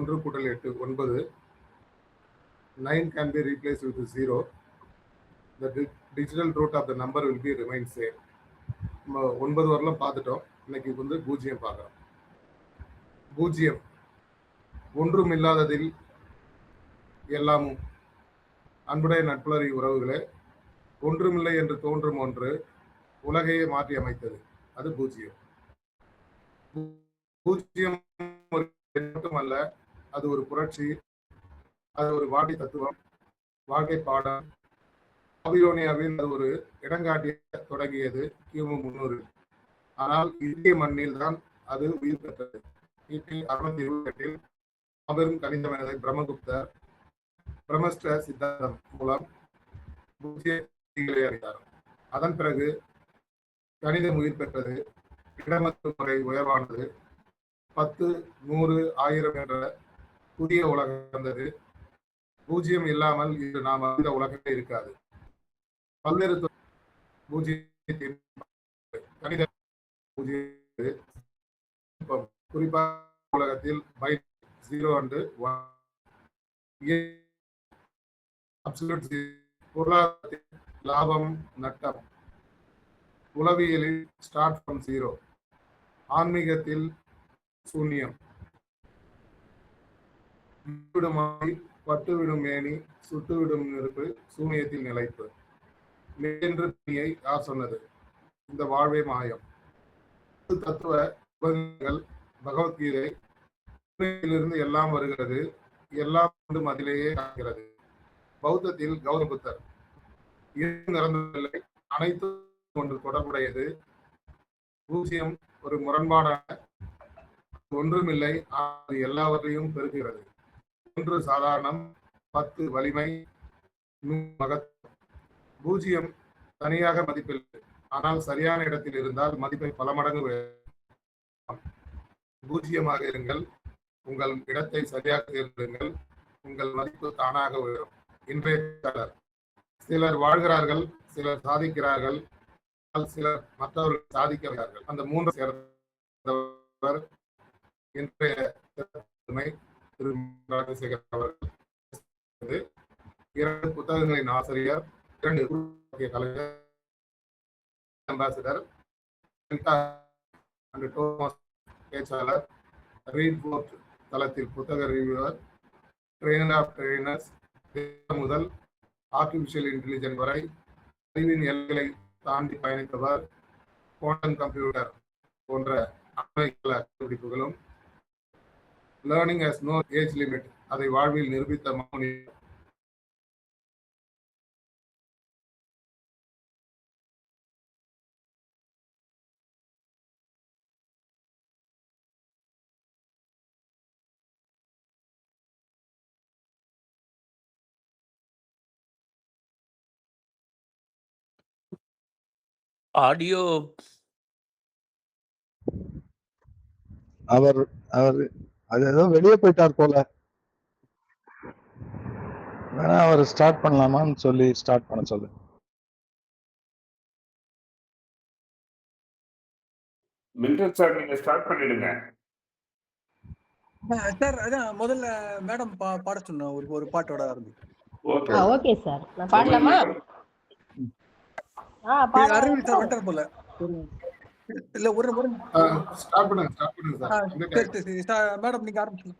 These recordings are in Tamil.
1 கூட்டல் 8 9. 9 can be replaced with 0. The digital root of the number will be remain same. 9 வரலாம் பார்த்துட்டோம். இன்னைக்கு வந்து 0 பார்க்குறோம். 0 ஒன்றும் இல்லாததில் எல்லாமும். அன்புடைய நட்புலரி உறவுகளே, ஒன்றுமில்லை என்று தோன்றும் ஒன்று உலகையே மாற்றி அமைத்தது. அது 0. 0 மட்டுமல்ல, அது ஒரு புரட்சி, அது ஒரு வாழ்க்கை தத்துவம், வாழ்க்கை பாடம். பாபிலோனியாவில் அது ஒரு இடங்காட்டிய தொடங்கியது கிமு 300. ஆனால் இந்திய மண்ணில் தான் அது உயிர் பெற்றது. கிபி 628 மாபெரும் கணித மேதை பிரம்மகுப்தர் பிரம்மஸ்ட சித்தாந்தம் மூலம் 0 அறிந்தார். அதன் பிறகு கணிதம் உயிர் பெற்றது. இடமத்து முறை உயர்வானது. 10, 100, 1000 என்ற புதிய உலகம் வந்தது. 0 இல்லாமல் இன்று நாம் அறிந்த உலகமே இருக்காது. பல்வேறு 0 கணித 0 குறிப்பாக உலகத்தில் பைட் 0 and 1 அப்சல்யூட். பொருளாதாரத்தில் லாபம் நட்டம். உளவியலில் ஸ்டார்ட் ஃப்ரம் 0. ஆன்மீகத்தில் சூன்யம். பட்டுவிடும் மேனி சுட்டுவிடும் நெருப்பு சூனியத்தில் நிலைப்பு. என்று துணியை யார் சொன்னது? இந்த வாழ்வே மாயம். தத்துவ பகவத்கீதை இருந்து எல்லாம் வருகிறது, எல்லாம் கொண்டும் அதிலேயே காண்கிறது. பௌத்தத்தில் கௌதம புத்தர் நிறந்ததில்லை, அனைத்தும் ஒன்று தொடர்புடையது. 0 ஒரு முரண்பாடான ஒன்றுமில்லை, அது எல்லாவற்றையும் பெருக்குகிறது. 1 சாதாரணம், 10 வலிமை, 100 மகத்துவம். 0 தனியாக மதிப்பில்லை, ஆனால் சரியான இடத்தில் இருந்தால் மதிப்பை பல மடங்கு. 0 இருங்கள், உங்கள் இடத்தை சரியாக தேர்ந்தெடுங்கள், உங்கள் மதிப்பு தானாக உயரும். இன்றைய சிலர் வாழ்கிறார்கள், சிலர் சாதிக்கிறார்கள், சிலர் மற்றவர்கள் சாதிக்கிறார்கள். அந்த 3 சேர்ந்தவர் இன்றைய திரு ராஜசேகர் அவர்கள். 2 புத்தகங்களின் ஆசிரியர், 2 கலைஞர், அம்பாசிடர், பேச்சாளர், ரீட் போர்ட் தளத்தில் புத்தக ரிவ்யூவர், ட்ரெயினர் ஆஃப் ட்ரெயினர்ஸ் முதல் ஆர்டிபிஷியல் இன்டெலிஜென்ஸ் வரை அறிவின் எல்லைகளை தாண்டி பயணித்தவர். குவாண்டம் கம்ப்யூட்டர் போன்ற கண்டுபிடிப்புகளும் learning has no age limit, அதை வாழ்வில் நிரூபித்த மௌனி. ஆடியோ அவர் அது ஏதோ வெளியே போயிட்டார் போல. வேணா அவர் ஸ்டார்ட் பண்ணலாமான்னு சொல்லி ஸ்டார்ட் பண்ண சொல்லு. மில்டன் சார், நீங்க ஸ்டார்ட் பண்ணிடுங்க சார். அதான் முதல்ல மேடம் பாட சொன்ன ஒரு பாட்டோட ஆரம்பிக்கும். ஓகே சார், நான் பாடலாமா? அரவிந்த் சார் வந்துட்டார் போல. இல்ல ஒரு ஸ்டார்ட் பண்ணுங்க மேடம், நீங்க ஆரம்பிச்சு.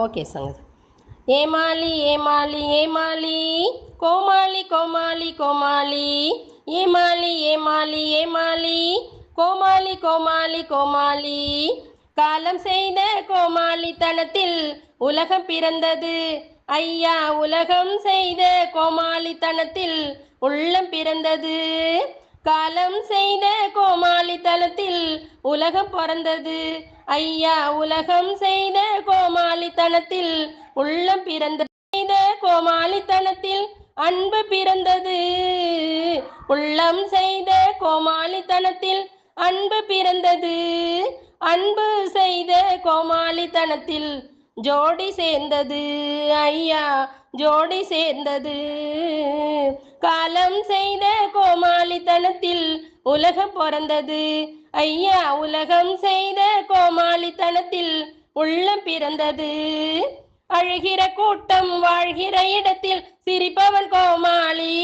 Okay sir. ஏமாலி ஏமாலி ஏமாலி கோமாளி கோமாளி கோமாளி ஏமாலி ஏமாலி ஏமாலி கோமாளி கோமாளி கோமாளி காலம் செய்த கோமாளித்தனத்தில் உலகம் பிறந்தது ஐயா, உலகம் செய்த கோமாளித்தனத்தில் உள்ளம் பிறந்தது. காலம் செய்த கோமாளித்தனத்தில் உலகம் பிறந்தது ஐயா, உலகம் செய்த கோமாளித்தனத்தில் உள்ளம் பிறந்தது. செய்த கோமாளித்தனத்தில் அன்பு பிறந்தது. உள்ளம் செய்த கோமாளித்தனத்தில் அன்பு பிறந்தது. அன்பு செய்த கோமாளித்தனத்தில் ஜோடி சேர்ந்தது ஐயா, ஜோடி சேர்ந்தது. காலம் செய்த கோமாளித்தனத்தில் உலகம் பிறந்தது ஐயா, உலகம் செய்த கோமாளித்தனத்தில் உள்ளம் பிறந்தது. அழுகிற கூட்டம் வாழ்கிற இடத்தில் சிரிப்பவன் கோமாளி.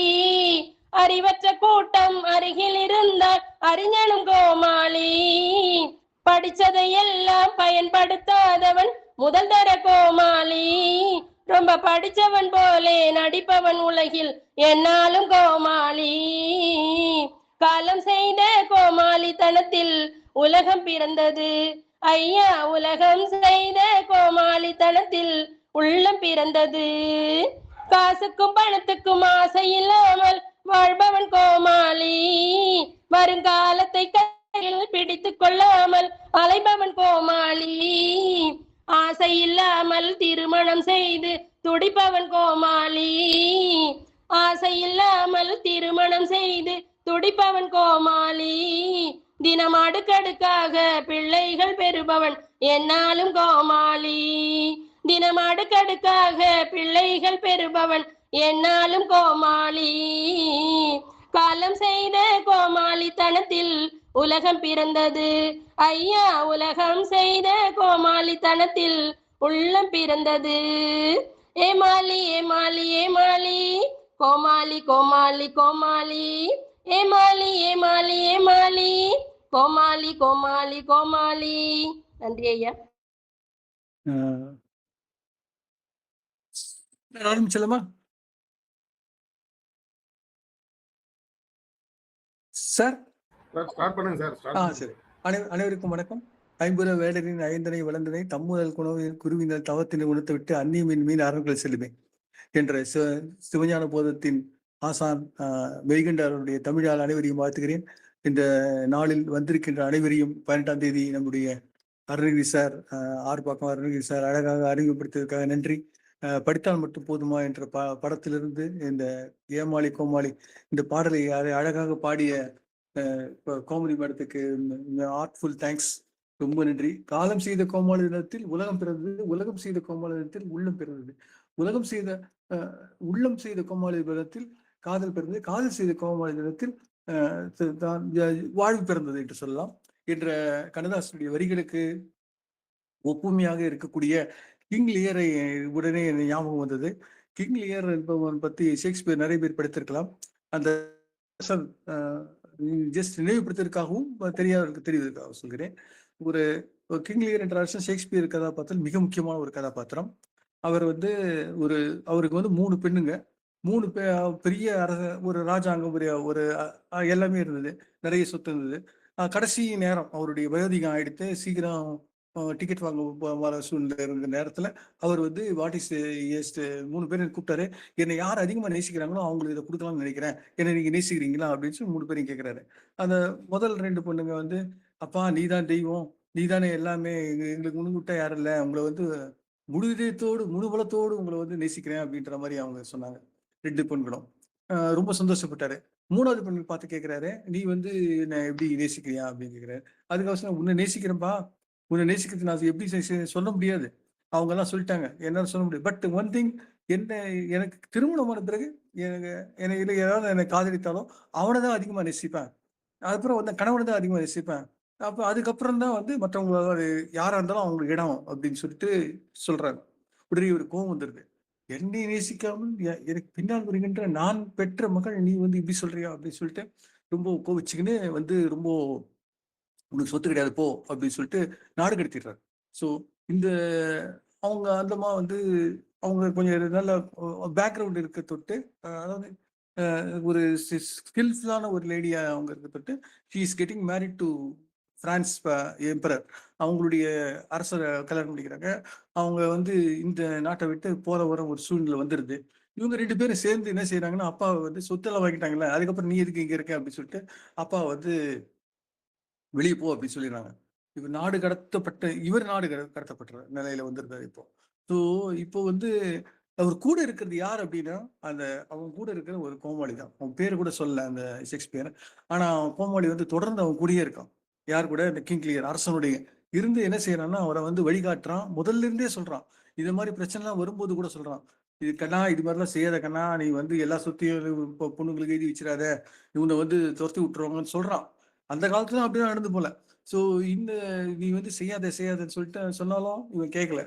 அறிவற்ற கூட்டம் அருகில் இருந்தால் அறிஞனும் கோமாளி. படிச்சதை எல்லாம் பயன்படுத்தாதவன் முதல் தர கோமாளி. ரொம்ப படிச்சவன் போலே நடிப்பவன் உலகில் என்னாலும் கோமாளி. காலம் செய்த கோமாளித்தனத்தில் உலகம் பிறந்தது. ஐயா, உலகம் செய்த கோமாளித்தனத்தில் உள்ளம் பிறந்தது. காசுக்கும் பணத்துக்கும் ஆசை இல்லாமல் வாழ்பவன் கோமாளி. வருங்காலத்தை கையில் பிடித்துக் கொள்ளாமல் அலைபவன் கோமாளி. ஆசை இல்லாமல் திருமணம் செய்து துடிப்பவன் கோமாளி. ஆசை இல்லாமல் திருமணம் செய்து துடிப்பவன் கோமாளி. தினம் அடுக்கடுக்காக பிள்ளைகள் பெறுபவன் என்னாலும் கோமாளி. தினம் அடுக்கடுக்காக பிள்ளைகள் பெறுபவன் என்னாலும் கோமாளி. காலம் செய்த கோமாளித்தனத்தில் உலகம் பிறந்தது. ஐயா, உலகம் செய்த கோமாளித்தனத்தில் உள்ளம் பிறந்தது. ஏமாளி ஏமாளி ஏமாளி, கோமாளி கோமாளி கோமாளி, ஏமாளி ஏமாளி ஏமாளி, கோமாளி கோமாளி கோமாளி. நன்றி ஐயா. ஆரம்பிச்சலாமா சார்? ஸ்டார்ட் பண்ணுங்க சார். சரி. அனைவருக்கும் வணக்கம். ஐம்புற வேடரின் ஐந்தனை வளர்ந்தனை தம்முதல் குணவின் குருவினர் தவத்தினை உணர்த்து விட்டு அந்நியமின் மீன் அறங்கள் செல்லுமே என்ற சிவஞான போதத்தின் ஆசான் மெய்கண்டாருடைய தமிழால் அனைவரையும் வாழ்த்துகிறேன். இந்த நாளில் வந்திருக்கின்ற அனைவரையும் 18ஆம் தேதி நம்முடைய அருணகிரி சார் ஆர்ப்பாக்கம் அருணகிரி சார் அழகாக அறிமுகப்படுத்தியதற்காக நன்றி. படித்தால் மட்டும் போதுமா என்ற படத்திலிருந்து இந்த ஏமாளி கோமாளி இந்த பாடலை அழகாக பாடிய கோமதி மேடத்துக்கு ஆர்ட்ஃபுல் தேங்க்ஸ், ரொம்ப நன்றி. காலம் செய்த கோமாளி தினத்தில் உலகம் பிறந்தது, உலகம் செய்த கோமாளி தினத்தில் உள்ளம் பிறந்தது, உலகம் செய்த உள்ளம் செய்த கோமாளி தினத்தில் காதல் பிறந்தது, காதல் செய்த கோமாளி தினத்தில் வாழ்வு பிறந்தது என்று சொல்லலாம் என்ற கண்ணதாசனுடைய வரிகளுக்கு ஒப்புமையாக இருக்கக்கூடிய கிங் லியரை உடனே ஞாபகம் வந்தது. கிங் லியர் என்பவன் பற்றி ஷேக்ஸ்பியர் நிறைய பேர் படித்திருக்கலாம். அந்த ஜஸ்ட் நினைவுபடுத்திற்காகவும் தெரியாதவருக்கு தெரிவதற்காக சொல்கிறேன். ஒரு கிங் லியர் என்ற அரசன் ஷேக்ஸ்பியர் கதாபாத்திரம் மிக முக்கியமான ஒரு கதாபாத்திரம். அவர் அவருக்கு 3 பெண்ணுங்க, 3 பெரிய ஒரு ராஜாங்கம், ஒரு எல்லாமே இருந்தது, நிறைய சொத்து இருந்தது. கடைசி நேரம் அவருடைய வயோதிகம் ஆயிடுத்து, சீக்கிரம் டிக்கெட் வாங்க வர சூழ்நிலை இருந்த நேரத்துல அவர் வாட் இஸ் 3 பேரும் கூப்பிட்டாரு. என்னை யார் அதிகமா நேசிக்கிறாங்களோ அவங்களுக்கு இதை கொடுக்கலாம்னு நினைக்கிறேன், என்னை நீங்க நேசிக்கிறீங்களா அப்படின்னு சொல்லி 3 பேரையும் கேட்கிறாரு. அந்த முதல் 2 பொண்ணுங்க அப்பா நீதான் தெய்வம், நீதானே எல்லாமே, எங்களுக்கு முன்னுவிட்டா யாரும் இல்லை, உங்களை முழு இதயத்தோடு முழு பலத்தோடு உங்களை நேசிக்கிறேன் அப்படின்ற மாதிரி அவங்க சொன்னாங்க. 2 பெண்களும் ரொம்ப சந்தோஷப்பட்டாரு. 3வது பெண்ணு பார்த்து கேட்கிறாரு, நீ என்ன எப்படி நேசிக்கிறியா அப்படின்னு கேட்கிறாரு. அதுக்கவசரம் உன்னை நேசிக்கிறேன்ப்பா, உன்னை நேசிக்கிறது நான் எப்படி சொல்ல முடியாது, அவங்க எல்லாம் சொல்லிட்டாங்க, என்னால சொல்ல முடியாது. பட் ஒன் திங், எனக்கு திருமணமான பிறகு எனக்கு ஏதாவது என்னை காதலித்தாலும் அவனை தான் அதிகமா நேசிப்பேன், அதுக்கப்புறம் கணவனை தான் அதிகமா நேசிப்பேன், அப்போ அதுக்கப்புறம் தான் மற்றவங்க யாரா இருந்தாலும் அவங்களுக்கு இடம் அப்படின்னு சொல்லிட்டு சொல்றாங்க. உடனே ஒரு கோபம் வந்துருது, என்னை நேசிக்காமல் எனக்கு பின்னால் வருகின்ற நான் பெற்ற மகள் நீ இப்படி சொல்றியா அப்படின்னு சொல்லிட்டு ரொம்ப கோவிச்சுக்கின்னு ரொம்ப உனக்கு சொத்து கிடையாது போ அப்படின்னு சொல்லிட்டு நாடு கடத்திடுறாரு. ஸோ இந்த அவங்க அந்தமா அவங்க கொஞ்சம் நல்ல பேக்ரவுண்ட் இருக்க தொட்டு, அதாவது ஒரு ஸ்கில்ஃபுல்லான ஒரு லேடியா அவங்க இருக்க தொட்டு, she is getting married to France emperor, அவங்களுடைய அரசரை கல்யாணம் பண்ணிக்கிறாங்க. அவங்க இந்த நாட்டை விட்டு போற வர ஒரு சூழ்நிலை வந்துருது. இவங்க 2 பேரும் சேர்ந்து என்ன செய்யறாங்கன்னா, அப்பா சொத்தெல்லாம் வாங்கிட்டாங்கல்ல, அதுக்கப்புறம் நீ எதுக்கு இங்க இருக்க அப்படின்னு சொல்லிட்டு அப்பா வெளியே போ அப்படின்னு சொல்லிடுறாங்க. இவர் நாடு கடத்தப்பட்ட நிலையில வந்திருக்காரு இப்போ. ஸோ இப்போ அவர் கூட இருக்கிறது யார் அப்படின்னா, அவங்க கூட இருக்கிற ஒரு கோமாளி தான். அவன் பேரு கூட சொல்லல அந்த ஷேக்ஸ்பியர், ஆனா கோமாளி தொடர்ந்து அவன் கூடயே இருக்கான். யார் கூட? இந்த கிங் லியர் அரசனுடைய இருந்து என்ன செய்யறான்னா, அவரை வழிகாட்டுறான். முதல்ல இருந்தே சொல்றான், இது மாதிரி பிரச்சனை எல்லாம் வரும்போது கூட சொல்றான், இது கண்ணா, இது மாதிரிலாம் செய்யாத கண்ணா, நீ எல்லா சொத்தையும் பொண்ணுங்களுக்கு எழுதி வச்சிடாத, இவனை துரத்தி விட்டுருவாங்கன்னு சொல்றான். அந்த காலத்துல அப்படிதான் நடந்து போல. ஸோ இந்த நீ வந்து செய்யாதன்னு சொல்லிட்டு சொன்னாலும் இவன் கேட்கல.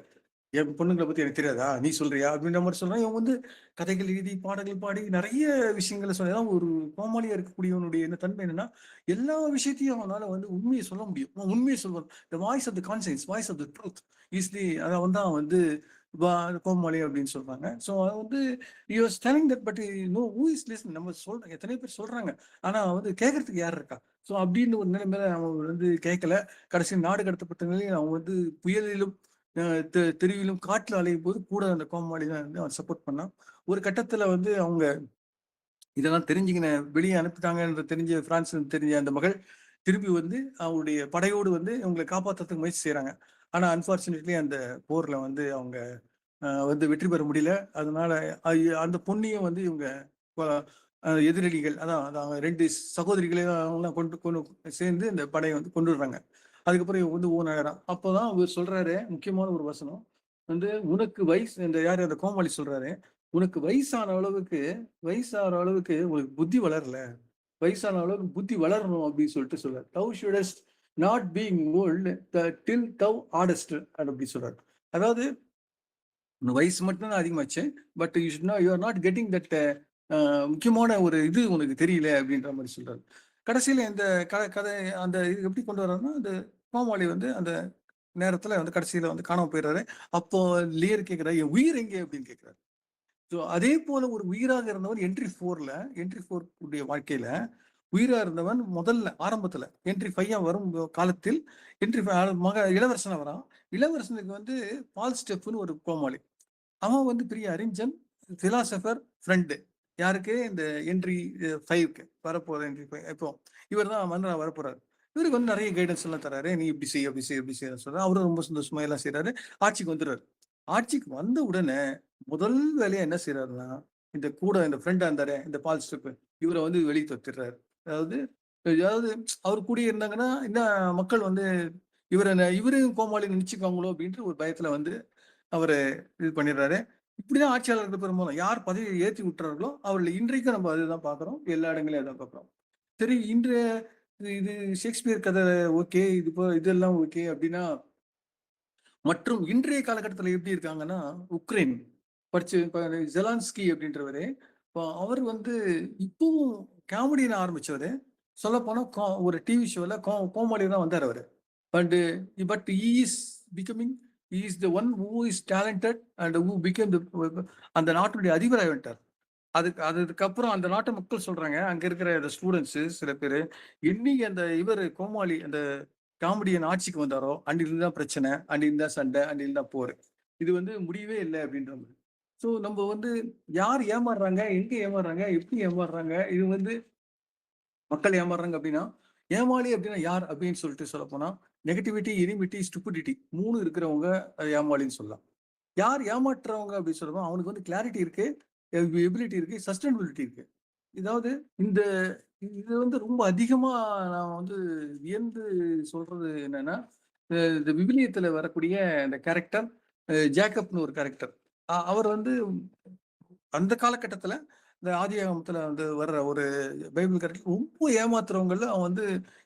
என் பொண்ணுங்கள பத்தி எனக்கு தெரியாதா? நீ சொல்றியா? அப்படின்ற மாரி சொல்றான். இவன் வந்து கதைகள் எழுதி, பாடல்கள் பாடி நெறைய விஷயங்கள அதான் ஒரு கோமாளியா இருக்கக்கூடியவனுடைய என்ன தன்மை என்னன்னா, எல்லா விஷயத்தையும் அவனால வந்து உண்மைய சொல்ல முடியும். அவன் உண்மைய சொல்வான். The voice of the conscience, voice of the truth is the அத தான் வந்து வா கோமாளி அப்படின்னு சொல்றாங்க. ஸோ அது வந்து you are telling that but know who is listening நம்ம சொல்றோம். எத்தனையோ பேர் சொல்றாங்க. ஆனா வந்து கேட்கறதுக்கு யார் இருக்கா? ஸோ அப்படின்னு ஒரு நிலைமையில அவன் வந்து கேட்கல. கடைசியில் நாடு கடத்தப்பட்ட நிலையில் அவன் வந்து புயலிலும் தெருவிலும் காட்டுல அலையும் போது கூட அந்த கோமாளி தான் வந்து அவன் சப்போர்ட் பண்ணான். ஒரு கட்டத்துல வந்து அவங்க இதெல்லாம் தெரிஞ்சுக்கின வெளியே அனுப்பிட்டாங்கன்ற தெரிஞ்ச பிரான்ஸ் தெரிஞ்ச அந்த மகள் திருப்பி வந்து அவங்களுடைய படையோடு வந்து இவங்களை காப்பாற்றுறதுக்கு முயற்சி செய்யறாங்க. ஆனா அன்பார்ச்சுனேட்லி அந்த போர்ல வந்து அவங்க வந்து வெற்றி பெற முடியல. அதனால அந்த பொண்ணையும் வந்து இவங்க எதிரடிகள் அதான் அதான் 2 சகோதரிகளையும் அவங்களாம் கொண்டு கொண்டு சேர்ந்து இந்த படையை வந்து கொண்டு வர்றாங்க. அதுக்கப்புறம் இவங்க வந்து ஓனாயிரம். அப்போதான் அவர் சொல்றாரு முக்கியமான ஒரு வசனம் வந்து உனக்கு வயசு இந்த யாரு அந்த கோமாளி சொல்றாரு, உனக்கு வயசான அளவுக்கு உனக்கு புத்தி வளரல. வயசான அளவுக்கு புத்தி வளரணும் அப்படின்னு சொல்லிட்டு சொல்றாரு. தவ் ஷுடஸ்ட் நாட் பீயிங் ஓல்ட் டில் தவ் ஆர்டஸ்ட் அப்படி சொல்றாரு. அதாவது வயசு மட்டும் தான் அதிகமாச்சு. But you are not getting that முக்கியமான ஒரு இது உனக்கு தெரியல அப்படின்ற மாதிரி சொல்றாரு. கடைசியில இந்த கதை அந்த இது எப்படி கொண்டு வர்றாருன்னா, அந்த கோமாளி வந்து அந்த நேரத்துல வந்து கடைசியில வந்து காணாம போயிடுறாரு. அப்போ லியர் கேட்கிறாரு, என் உயிர் எங்கே அப்படின்னு கேட்கிறாரு. ஸோ அதே போல ஒரு உயிராக இருந்தவன் என்ட்ரி 4 உடைய வாழ்க்கையில உயிரா இருந்தவன் முதல்ல ஆரம்பத்துல என்ட்ரி 5 வரும் காலத்தில் என்ட்ரி இளவரசனா வரான். இளவரசனுக்கு வந்து பால் ஸ்டெப்னு ஒரு கோமாளி. அவன் வந்து பெரிய அறிஞன், பிலாசபர், ஃப்ரெண்டு. யாருக்கு? இந்த என்ட்ரி 5க்கு வரப்போற என்ட்ரி 5 இப்போ இவர் தான் மன்னரா வரப்போறாரு. இவருக்கு வந்து நிறைய கைடன்ஸ் எல்லாம் தராரு. நீ இப்படி செய், அப்படி செய், அப்படி செய்ய சொல்றாரு. அவரும் ரொம்ப சந்தோஷமா எல்லாம் செய்யறாரு. ஆட்சிக்கு வந்துடுறாரு. ஆட்சிக்கு வந்த உடனே முதல் வேலையா என்ன செய்யறாருன்னா, இந்த கூட இந்த ஃப்ரெண்டா இருந்தாரு இந்த பால் ஸ்டெப் இவரை வந்து வெளியே தொத்திடுறாரு. அதாவது அதாவது அவர் கூட இருந்தாங்கன்னா இன்னும் மக்கள் வந்து இவரையும் கோமாளி நினைச்சுக்குவாங்களோ அப்படின்ற ஒரு பயத்துல வந்து அவரு இது பண்ணிடுறாரு. இப்படிதான் ஆட்சியாளர்கள் பெரும்பாலும் யார் பதவியை ஏற்றி விட்டுறார்களோ அவர்கள் இன்றைக்கும் நம்ம அதுதான் பாக்குறோம். எல்லா இடங்களையும் அதான் பாக்குறோம். சரி இன்றைய இது ஷேக்ஸ்பியர் கதை ஓகே, இதெல்லாம் ஓகே அப்படின்னா மற்றும் இன்றைய காலகட்டத்தில் எப்படி இருக்காங்கன்னா உக்ரைன் படிச்சு இப்ப ஜெலான்ஸ்கி அப்படின்றவரு அவர் வந்து இப்பவும் காமெடின்னு ஆரம்பிச்சவரு. சொல்ல போனா ஒரு டிவி ஷோல கோமாளி தான் வந்தார் அவரு. But is becoming is the one who is talented and who become அந்த நாட்டுடைய அதிபராக வந்துட்டார். அதுக்கப்புறம் அந்த நாட்டு மக்கள் சொல்றாங்க, அங்க இருக்கிற அந்த ஸ்டூடெண்ட்ஸ் சில பேர் என்னைக்கு அந்த இவர் கோமாளி அந்த காமெடியன் ஆட்சிக்கு வந்தாரோ அன்னிலிருந்து தான் பிரச்சனை, அன்னிலிருந்து தான் சண்டை, அன்னிலிருந்து தான் போர். இது வந்து முடியவே இல்லை அப்படின்ற மாதிரி. ஸோ நம்ம வந்து யார் ஏமாறுறாங்க, எங்க ஏமாறுறாங்க, எப்படி ஏமாறுறாங்க, இது வந்து மக்கள் ஏமாறுறாங்க அப்படின்னா ஏமாளி அப்படின்னா யார் அப்படின்னு சொல்லிட்டு சொல்ல போனா நெகட்டிவிட்டி, எனிமிட்டி, ஸ்டூபிடிட்டி 3 இருக்கிறவங்க ஏமாளின்னு சொல்லலாம். யார் ஏமாற்றுறவங்க அப்படின்னு சொல்லுவோம் அவனுக்கு வந்து கிளாரிட்டி இருக்கு, எபிலிட்டி இருக்கு, சஸ்டைனபிலிட்டி இருக்கு. இதாவது இந்த இது வந்து ரொம்ப அதிகமா நான் வந்து வியந்து சொல்றது என்னன்னா, இந்த விவிலியத்துல வரக்கூடிய இந்த கேரக்டர் ஜேக்கப்னு ஒரு கேரக்டர். அவர் வந்து அந்த காலகட்டத்துல இந்த ஆதியாகமத்துல வந்து வர்ற ஒரு பைபிள் கேரக்டர் ரொம்ப ஏமாத்துறவங்கல அவன் வந்து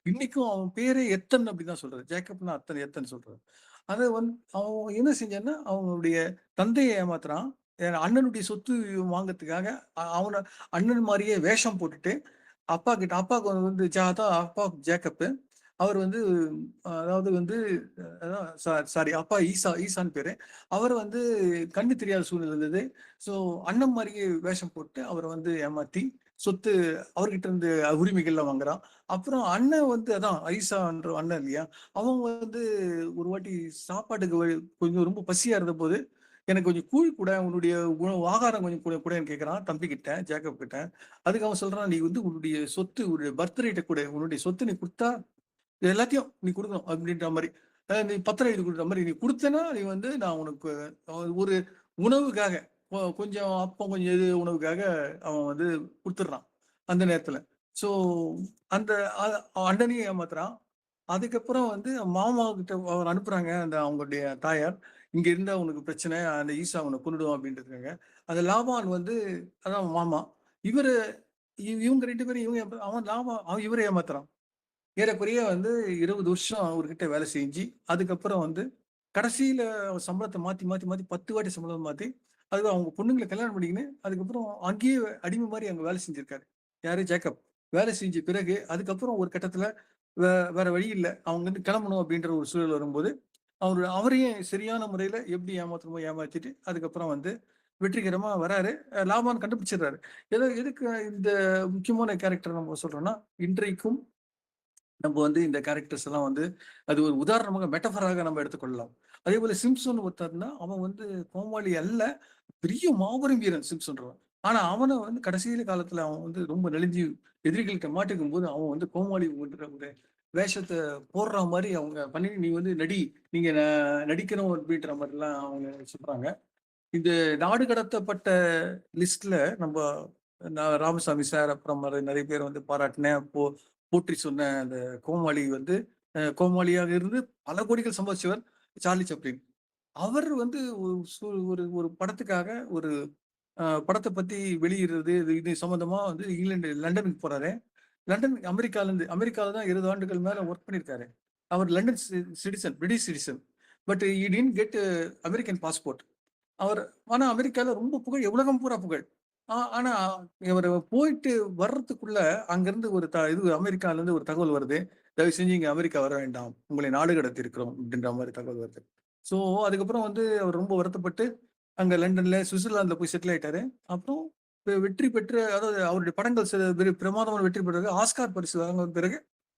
இன்னைக்கும் அவன் பேரே எத்தன் அப்படிதான் சொல்றாரு. ஜேக்கப்னா எத்தன் சொல்றாரு. அதை வந்து அவன் என்ன செஞ்சான்னா அவனுடைய தந்தையை ஏமாத்துறான். அண்ணனுடைய சொத்து வாங்கறதுக்காக அவனை அண்ணன் மாதிரியே வேஷம் போட்டுட்டு அப்பாவுக்கு வந்து அப்பா ஜேக்கப்பு அவர் வந்து அதாவது வந்து சாரி அப்பா ஈசான்னு பேரு. அவர் வந்து கண்ணு தெரியாத சூழ்நிலை இருந்தது. ஸோ அண்ணன் மாதிரியே வேஷம் போட்டு அவரை வந்து ஏமாத்தி சொத்து அவர்கிட்ட இருந்து உரிமைகள்லாம் வாங்குறான். அப்புறம் அண்ணன் வந்து அதான் ஐசான்ற அண்ணன் இல்லையா, அவங்க வந்து ஒரு வாட்டி சாப்பாட்டுக்கு கொஞ்சம் ரொம்ப பசியா இருந்த போது எனக்கு கொஞ்சம் கூழ் கூட உன்னுடைய ஆகாரம் கொஞ்சம் கூட கூட கேட்கறான் தம்பி கிட்ட, ஜேக்கப் கிட்ட. அதுக்கு அவன் சொல்றான், நீ வந்து உன்னுடைய சொத்து உன்னுடைய பர்த்ரேட்டை கூட உன்னுடைய சொத்து நீ கொடுத்தா எல்லாத்தையும் நீ கொடுக்கணும் அப்படின்ற மாதிரி நீ பத்திரம் எழுதி கொடுக்குற மாதிரி நீ கொடுத்தனா நீ வந்து நான் உனக்கு ஒரு உணவுக்காக கொஞ்சம் அப்போ கொஞ்சம் எது உணவுக்காக அவன் வந்து கொடுத்துட்றான் அந்த நேரத்துல. ஸோ அந்த அண்ணனையும் ஏமாத்துறான். அதுக்கப்புறம் வந்து மாமா கிட்ட அவர் அனுப்புறாங்க அந்த அவங்களுடைய தாயார், இங்க இருந்தா உனக்கு பிரச்சனை, அந்த ஈசா அவனை கொண்டுடுவோம் அப்படின்றதுக்காக. அந்த லாபான் வந்து அதான் மாமா இவரு இவங்க 2 பேரும் அவன் இவரை ஏமாத்துறான். ஏறக்குறைய வந்து 20 வருஷம் அவர்கிட்ட வேலை செஞ்சு, அதுக்கப்புறம் வந்து கடைசியில அவர் சம்பளத்த மாத்தி, மாத்தி, மாத்தி 10 வாட்டி சம்பளம் மாத்தி, அது அவங்க பொண்ணுங்கள கல்யாணம் பண்ணிக்கின்னு, அதுக்கப்புறம் அங்கேயே அடிமை மாரி அங்க வேலை செஞ்சிருக்காரு. யாரு? ஜேக்கப். வேலை செஞ்ச பிறகு, அதுக்கப்புறம் ஒரு கட்டத்துல வேற வழி இல்ல. அவங்க வந்து கிளம்பணும் அப்படின்ற ஒரு சூழல் வரும்போது, அவரையும் சரியான முறையில எப்படி ஏமாத்தணுமோ ஏமாத்திட்டு, அதுக்கப்புறம் வந்து வெற்றிகரமா வராரு. லாபான் கண்டுபிடிச்சிடுறாரு. எதுக்கு இந்த முக்கியமான கேரக்டர் நம்ம சொல்றோம்னா, இன்றைக்கும் நம்ம வந்து இந்த கேரக்டர்ஸ் எல்லாம் வந்து அது ஒரு உதாரணமாக மெட்டஃபராக நம்ம எடுத்துக்கொள்ளலாம். அதே போல சிம்ப்சன் ஒருத்தர்னா அவன் வந்து கோமாளி அல்ல, பெரிய மாபெரும் வீரன் சிம்ப்சன்றவன். ஆனா அவன வந்து கடைசியில காலத்துல அவன் வந்து ரொம்ப நெளிஞ்சு எதிரிகள்கிட்ட மாட்டிக்கும் போது அவன் வந்து கோமாளி ஒரு வேஷத்தை போடுற மாதிரி அவங்க பண்ணி நீ வந்து நீங்க நடிக்கணும் அப்படின்ற மாதிரிலாம் அவங்க சொல்றாங்க. இந்த நாடு கடத்தப்பட்ட லிஸ்ட்ல நம்ம ராமசாமி சார் அப்புறம் நிறைய பேர் வந்து பாராட்டினேன் போற்றி சொன்ன அந்த கோமாளி வந்து கோமாளியாக இருந்து பல கோடிகள் சம்பாதிச்சவர் சார்லி சாப்ளின். அவர் வந்து ஒரு ஒரு படத்துக்காக ஒரு படத்தை பத்தி வெளியிடுறது இது சம்பந்தமா வந்து லண்டனுக்கு போறாரு. அமெரிக்கால தான் 20 ஆண்டுகள் மேல ஒர்க் பண்ணியிருக்காரு. அவர் London citizen, British citizen. But he didn't get American passport. அவர் ஆனா அமெரிக்கால ரொம்ப புகழ், உலகம் பூரா புகழ். ஆனா இவர் போயிட்டு வர்றதுக்குள்ள அங்கிருந்து ஒரு இது அமெரிக்கால இருந்து ஒரு தகவல் வருது. தயவு செஞ்சு இங்க அமெரிக்கா வர வேண்டாம், உங்களை நாடு கடத்தி இருக்கிறோம் அப்படின்ற மாதிரி தகவல் வருது. ஸோ அதுக்கப்புறம் வந்து அவர் ரொம்ப வருத்தப்பட்டு அங்க லண்டன்ல சுவிட்சர்லாந்துல போய் செட்டில் ஆயிட்டாரு. அப்புறம் வெற்றி பெற்று, அதாவது அவருடைய படங்கள் பிரமாதமான வெற்றி பெற்றது. ஆஸ்கார் பரிசு வாங்கின பிறகு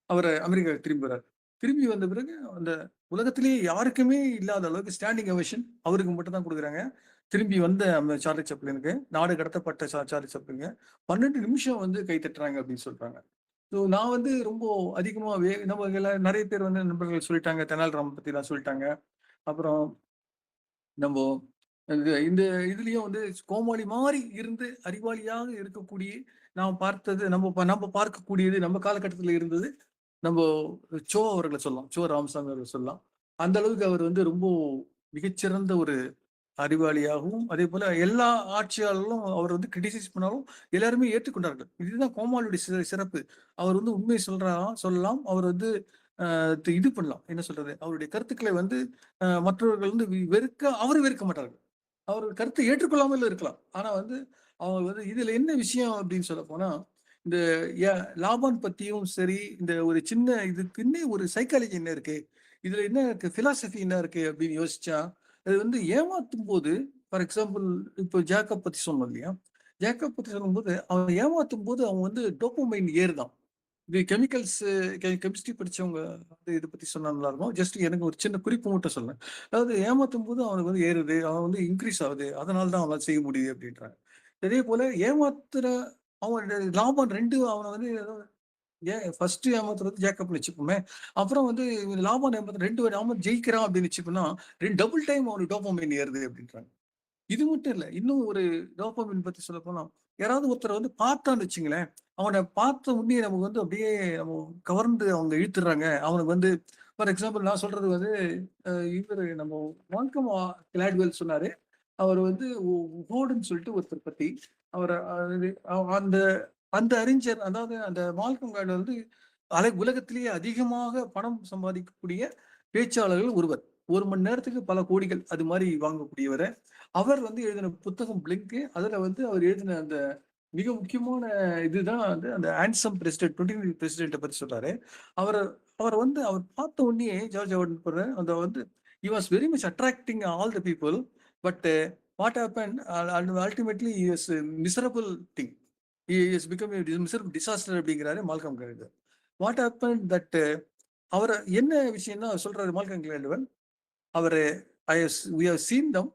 அவர் அமெரிக்கா திரும்புறாரு. திரும்பி வந்த பிறகு அந்த உலகத்திலேயே யாருக்குமே இல்லாத அளவுக்கு ஸ்டாண்டிங் அவெஷன் அவருக்கு மட்டும் தான் கொடுக்குறாங்க. திரும்பி வந்த அந்த சார்லி சாப்ளினுக்கு, நாடு கடத்தப்பட்ட சார்லி சாப்ளினுக்கு 12 நிமிஷம் வந்து கை தட்டுறாங்க அப்படின்னு சொல்றாங்க. ஸோ நான் வந்து ரொம்ப அதிகமா நம்ம நிறைய பேர் வந்து நண்பர்கள் சொல்லிட்டாங்க, தெனாலிராமன் பத்தி எல்லாம் சொல்லிட்டாங்க. அப்புறம் நம்ம இந்த இதுலயும் வந்து கோமாளி மாதிரி இருந்து அறிவாளியாக இருக்கக்கூடிய நாம் பார்த்தது நம்ம பார்க்கக்கூடியது நம்ம காலகட்டத்தில் இருந்தது நம்ம சோ அவர்களை சொல்லலாம், சோ ராமசாமி அவர்கள் சொல்லலாம். அந்த அளவுக்கு அவர் வந்து ரொம்ப மிகச்சிறந்த ஒரு அறிவாளியாகவும், அதே போல எல்லா ஆட்சியாளர்களும் அவர் வந்து கிரிட்டிசைஸ் பண்ணாலும் எல்லாருமே ஏற்றுக்கொண்டார்கள். இதுதான் கோமாளியுடைய சிறப்பு. அவர் வந்து உண்மை சொல்லலாம். அவர் வந்து இது பண்ணலாம், என்ன சொல்றது, அவருடைய கருத்துக்களை வந்து மற்றவர்கள் வந்து அவரு வெறுக்க மாட்டார்கள். அவர்கள் கருத்தை ஏற்றுக்கொள்ளாமல் இருக்கலாம். ஆனா வந்து அவங்க வந்து இதுல என்ன விஷயம் அப்படின்னு சொல்ல போனா, இந்த லாபான் பத்தியும் சரி, இந்த ஒரு சின்ன இதுக்குன்னே ஒரு சைக்காலஜி என்ன இருக்கு, இதுல என்ன இருக்கு, பிலாசபி என்ன இருக்கு அப்படின்னு யோசிச்சா, அது வந்து ஏமாத்தும் போது, ஃபார் எக்ஸாம்பிள் இப்போ ஜேக்கப் பத்தி சொன்னோம் இல்லையா, ஜேக்கப் பத்தி சொல்லும்போது அவன் ஏமாத்தும் போது அவன் வந்து டோபமைன் ஏறுதான். இது கெமிஸ்ட்ரி படிச்சவங்க வந்து இதை பத்தி சொன்னா நல்லா இருக்கும். ஜஸ்ட் எனக்கு ஒரு சின்ன குறிப்பு மட்டும் சொல்றேன். அதாவது ஏமாத்தும் போது அவனுக்கு வந்து ஏறுது, அவன் வந்து இன்க்ரீஸ் ஆகுது, அதனால தான் அவனால செய்ய முடியுது அப்படின்றாங்க. அதே போல ஏமாத்துற அவன் லாபம் 2 அவனை வந்து ஃபர்ஸ்ட் ஏமாத்துறது ஜேக்கப்னு வச்சுப்போமே. அப்புறம் வந்து லாபம் ஏமாத்துற 2 அவன் ஜெயிக்கிறான் அப்படின்னு வச்சுப்போம்னா, டபுள் டைம் அவனுக்கு டோபமைன் ஏறுது அப்படின்றாங்க. இது மட்டும் இல்ல. இன்னும் ஒரு டோபமைன் பத்தி சொல்லப்போனா, யாராவது ஒருத்தரை வந்து பார்த்தான்னு வச்சுங்களேன், அவன பார்த்த உடனே நமக்கு வந்து அப்படியே நம்ம கவர்ந்து அவங்க இழுத்துடுறாங்க. அவனுக்கு வந்து ஃபார் எக்ஸாம்பிள் நான் சொல்றது வந்து இவரு நம்ம மால்கம் கிளாட்வெல் சொன்னாரு. அவர் வந்து ஹோர்டுன்னு சொல்லிட்டு ஒருத்தர் பத்தி அவர் அந்த அந்த அறிஞர், அதாவது அந்த மால்கம் கிளாட்வெல் வந்து உலகத்திலேயே அதிகமாக பணம் சம்பாதிக்கக்கூடிய பேச்சாளர்கள் ஒருவர். 1 மணி நேரத்துக்கு பல கோடிகள் அது மாதிரி வாங்கக்கூடியவர். அவர் வந்து எழுதின புத்தகம் பிளிங்க். அதுல வந்து அவர் எழுதின அந்த மிக முக்கியமான இதுதான் வந்து அந்த ஹேண்ட்சம் பிரசிடென்ட், 20th பிரசிடென்ட்டை பத்தி சொல்றாரு. அவர் அவர் பார்த்த உடனே ஜார்ஜ் ஹார்டன் அந்த வந்து he was very much attracting all the people, but what happened ultimately he is a miserable thing. He has become a miserable disaster அப்படிங்கிறாரு Malcolm Gladwell. What happened that அவர் என்ன விஷயம்னா சொல்றாரு மால்கம் கிளாட்வெல், அவரு we have seen them